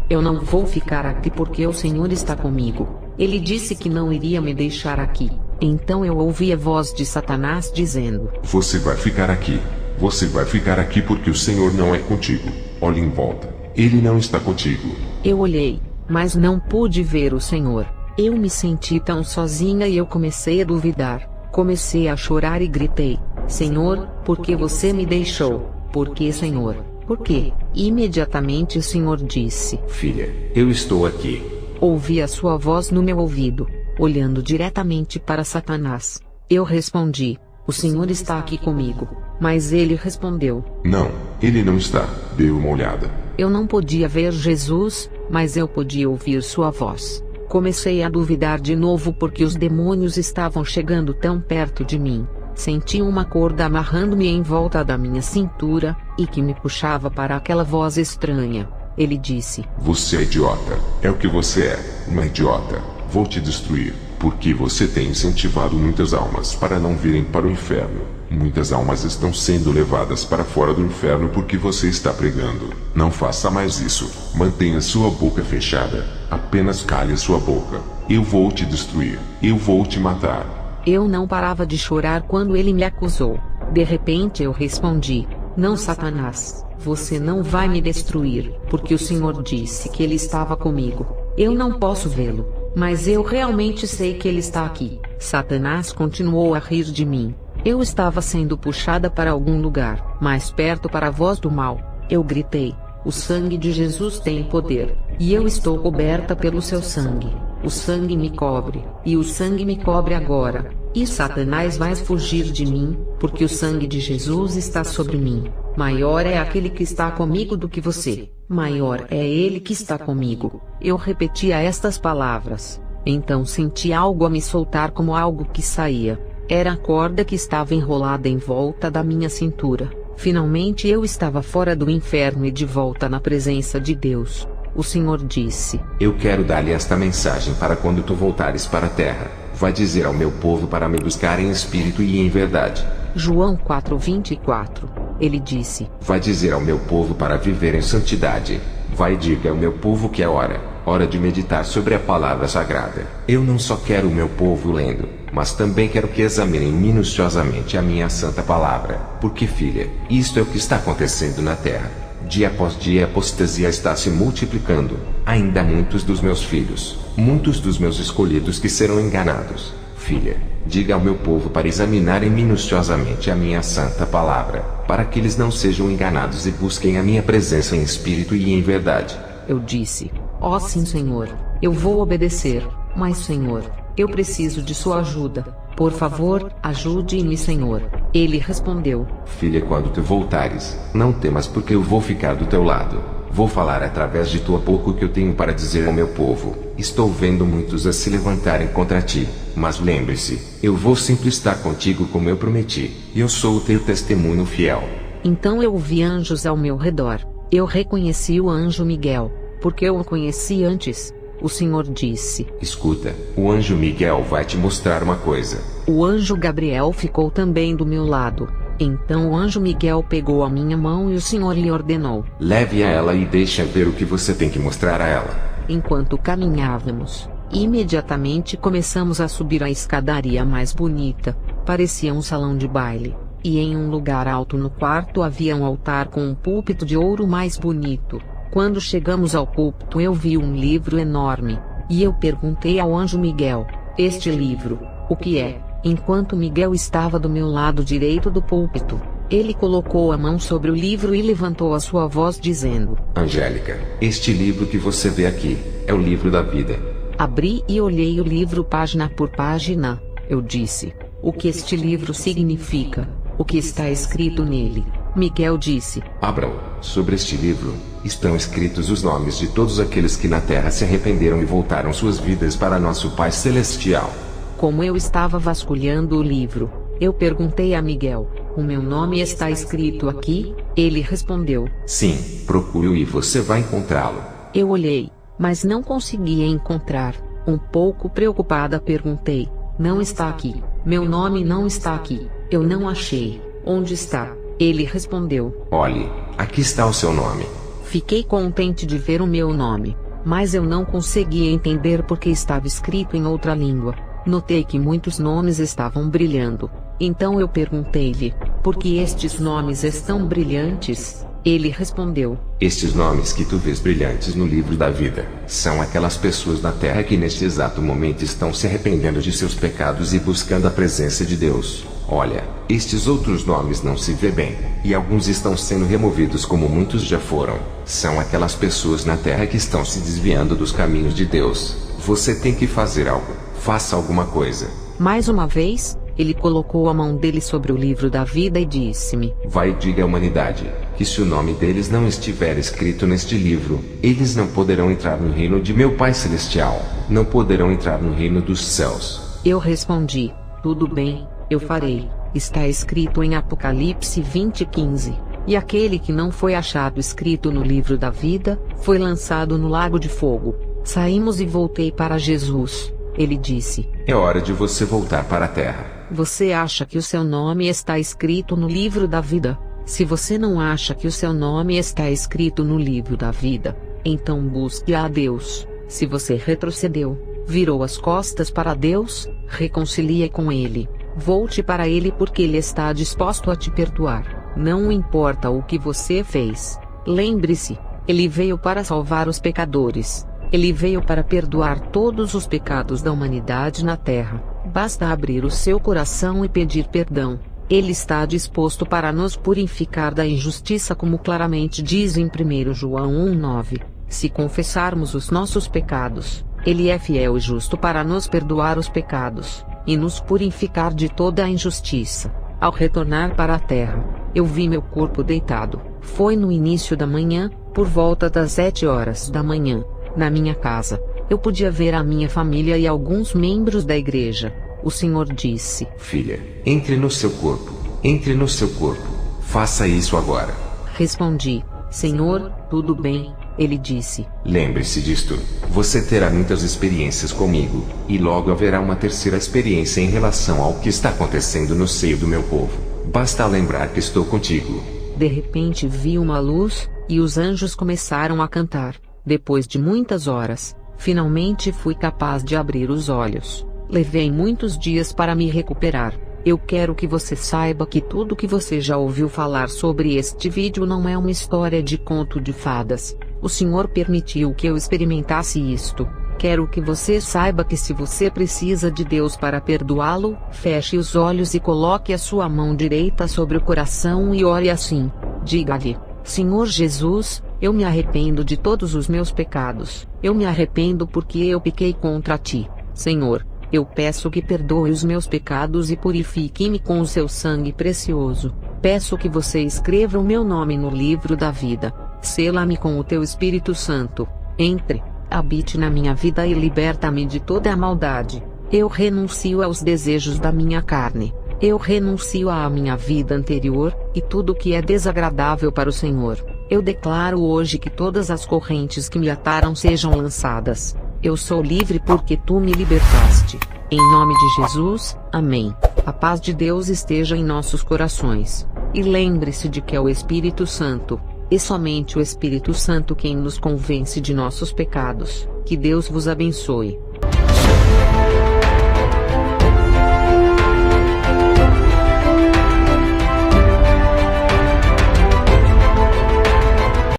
eu não vou ficar aqui porque o Senhor está comigo. Ele disse que não iria me deixar aqui. Então eu ouvi a voz de Satanás dizendo: Você vai ficar aqui. Você vai ficar aqui porque o Senhor não é contigo. Olhe em volta. Ele não está contigo. Eu olhei, mas não pude ver o Senhor. Eu me senti tão sozinha e eu comecei a duvidar. Comecei a chorar e gritei: Senhor, por que você me deixou? Por que, Senhor? Por quê? Imediatamente o Senhor disse: Filha, eu estou aqui. Ouvi a sua voz no meu ouvido, olhando diretamente para Satanás. Eu respondi: o Senhor está aqui comigo. Mas ele respondeu: Não, ele não está. Dê uma olhada. Eu não podia ver Jesus, mas eu podia ouvir sua voz. Comecei a duvidar de novo porque os demônios estavam chegando tão perto de mim. Senti uma corda amarrando-me em volta da minha cintura, e que me puxava para aquela voz estranha. Ele disse: Você é idiota. É o que você é, uma idiota. Vou te destruir, porque você tem incentivado muitas almas para não virem para o inferno. Muitas almas estão sendo levadas para fora do inferno porque você está pregando. Não faça mais isso. Mantenha sua boca fechada. Apenas cale sua boca. Eu vou te destruir. Eu vou te matar. Eu não parava de chorar quando ele me acusou. De repente eu respondi: Não, Satanás, você não vai me destruir, porque o Senhor disse que ele estava comigo. Eu não posso vê-lo, mas eu realmente sei que ele está aqui. Satanás continuou a rir de mim. Eu estava sendo puxada para algum lugar, mais perto para a voz do mal. Eu gritei: o sangue de Jesus tem poder, e eu estou coberta pelo seu sangue. O sangue me cobre, e o sangue me cobre agora. E Satanás vai fugir de mim, porque o sangue de Jesus está sobre mim. Maior é aquele que está comigo do que você. Maior é ele que está comigo. Eu repetia estas palavras. Então senti algo a me soltar, como algo que saía. Era a corda que estava enrolada em volta da minha cintura. Finalmente eu estava fora do inferno e de volta na presença de Deus. O Senhor disse: Eu quero dar-lhe esta mensagem para quando tu voltares para a terra. Vai dizer ao meu povo para me buscar em espírito e em verdade. João 4:24. Ele disse: Vai dizer ao meu povo para viver em santidade. Vai e diga ao meu povo que é hora de meditar sobre a palavra sagrada. Eu não só quero o meu povo lendo, mas também quero que examinem minuciosamente a minha santa palavra. Porque, filha, isto é o que está acontecendo na terra. Dia após dia a apostasia está se multiplicando. Ainda há muitos dos meus filhos, muitos dos meus escolhidos que serão enganados. Filha, diga ao meu povo para examinarem minuciosamente a minha santa palavra, para que eles não sejam enganados e busquem a minha presença em espírito e em verdade. Eu disse: Ó sim, Senhor, eu vou obedecer, mas Senhor, eu preciso de sua ajuda. Por favor, ajude-me, Senhor. Ele respondeu: Filha, quando tu voltares, não temas, porque eu vou ficar do teu lado. Vou falar através de tua boca o que eu tenho para dizer ao meu povo. Estou vendo muitos a se levantarem contra ti, mas lembre-se, eu vou sempre estar contigo como eu prometi. Eu sou o teu testemunho fiel. Então eu vi anjos ao meu redor. Eu reconheci o anjo Miguel, porque eu o conheci antes. O Senhor disse: Escuta, o anjo Miguel vai te mostrar uma coisa. O anjo Gabriel ficou também do meu lado. Então o anjo Miguel pegou a minha mão e o Senhor lhe ordenou: Leve a ela e deixa ver o que você tem que mostrar a ela. Enquanto caminhávamos, imediatamente começamos a subir a escadaria mais bonita. Parecia um salão de baile. E em um lugar alto no quarto havia um altar com um púlpito de ouro mais bonito. Quando chegamos ao púlpito eu vi um livro enorme. E eu perguntei ao anjo Miguel: Este livro, o que é? Enquanto Miguel estava do meu lado direito do púlpito, ele colocou a mão sobre o livro e levantou a sua voz dizendo: Angélica, este livro que você vê aqui, é o livro da vida. Abri e olhei o livro página por página. Eu disse: O que este livro significa? O que está escrito nele? Miguel disse: Abram. Sobre este livro, estão escritos os nomes de todos aqueles que na terra se arrependeram e voltaram suas vidas para nosso Pai Celestial. Como eu estava vasculhando o livro, eu perguntei a Miguel: O meu nome está escrito aqui? Ele respondeu: Sim, procure-o e você vai encontrá-lo. Eu olhei, mas não conseguia encontrar. Um pouco preocupada perguntei: Não está aqui. Meu nome não está aqui. Eu não achei. Onde está? Ele respondeu: Olhe, aqui está o seu nome. Fiquei contente de ver o meu nome, mas eu não conseguia entender porque estava escrito em outra língua. Notei que muitos nomes estavam brilhando. Então eu perguntei-lhe: Por que estes nomes estão brilhantes? Ele respondeu: Estes nomes que tu vês brilhantes no livro da vida, são aquelas pessoas na terra que neste exato momento estão se arrependendo de seus pecados e buscando a presença de Deus. Olha, estes outros nomes não se vê bem, e alguns estão sendo removidos como muitos já foram. São aquelas pessoas na terra que estão se desviando dos caminhos de Deus. Você tem que fazer algo. Faça alguma coisa. Mais uma vez, ele colocou a mão dele sobre o livro da vida e disse-me: Vai e diga à humanidade, que se o nome deles não estiver escrito neste livro, eles não poderão entrar no reino de meu Pai Celestial, não poderão entrar no reino dos céus. Eu respondi: tudo bem, eu farei. Está escrito em Apocalipse 20:15. E aquele que não foi achado escrito no livro da vida, foi lançado no lago de fogo. Saímos e voltei para Jesus. Ele disse: É hora de você voltar para a terra. Você acha que o seu nome está escrito no livro da vida? Se você não acha que o seu nome está escrito no livro da vida, então busque a Deus. Se você retrocedeu, virou as costas para Deus, reconcilie com Ele. Volte para Ele porque Ele está disposto a te perdoar. Não importa o que você fez. Lembre-se, Ele veio para salvar os pecadores. Ele veio para perdoar todos os pecados da humanidade na terra. Basta abrir o seu coração e pedir perdão. Ele está disposto para nos purificar da injustiça, como claramente diz em 1 João 1:9. Se confessarmos os nossos pecados, Ele é fiel e justo para nos perdoar os pecados e nos purificar de toda a injustiça. Ao retornar para a terra, eu vi meu corpo deitado. Foi no início da manhã, por volta das 7 horas da manhã. Na minha casa, eu podia ver a minha família e alguns membros da igreja. O Senhor disse: Filha, entre no seu corpo. Entre no seu corpo. Faça isso agora. Respondi: Senhor, tudo bem. Ele disse: Lembre-se disto. Você terá muitas experiências comigo, e logo haverá uma terceira experiência em relação ao que está acontecendo no seio do meu povo. Basta lembrar que estou contigo. De repente vi uma luz, e os anjos começaram a cantar. Depois de muitas horas, finalmente fui capaz de abrir os olhos. Levei muitos dias para me recuperar. Eu quero que você saiba que tudo que você já ouviu falar sobre este vídeo não é uma história de conto de fadas. O Senhor permitiu que eu experimentasse isto. Quero que você saiba que se você precisa de Deus para perdoá-lo, feche os olhos e coloque a sua mão direita sobre o coração e ore assim. Diga-lhe: Senhor Jesus, eu me arrependo de todos os meus pecados. Eu me arrependo porque eu pequei contra ti. Senhor, eu peço que perdoe os meus pecados e purifique-me com o seu sangue precioso. Peço que você escreva o meu nome no livro da vida. Sela-me com o teu Espírito Santo. Entre, habite na minha vida e liberta-me de toda a maldade. Eu renuncio aos desejos da minha carne. Eu renuncio à minha vida anterior, e tudo que é desagradável para o Senhor. Eu declaro hoje que todas as correntes que me ataram sejam lançadas. Eu sou livre porque tu me libertaste. Em nome de Jesus, amém. A paz de Deus esteja em nossos corações. E lembre-se de que é o Espírito Santo, e somente o Espírito Santo quem nos convence de nossos pecados. Que Deus vos abençoe.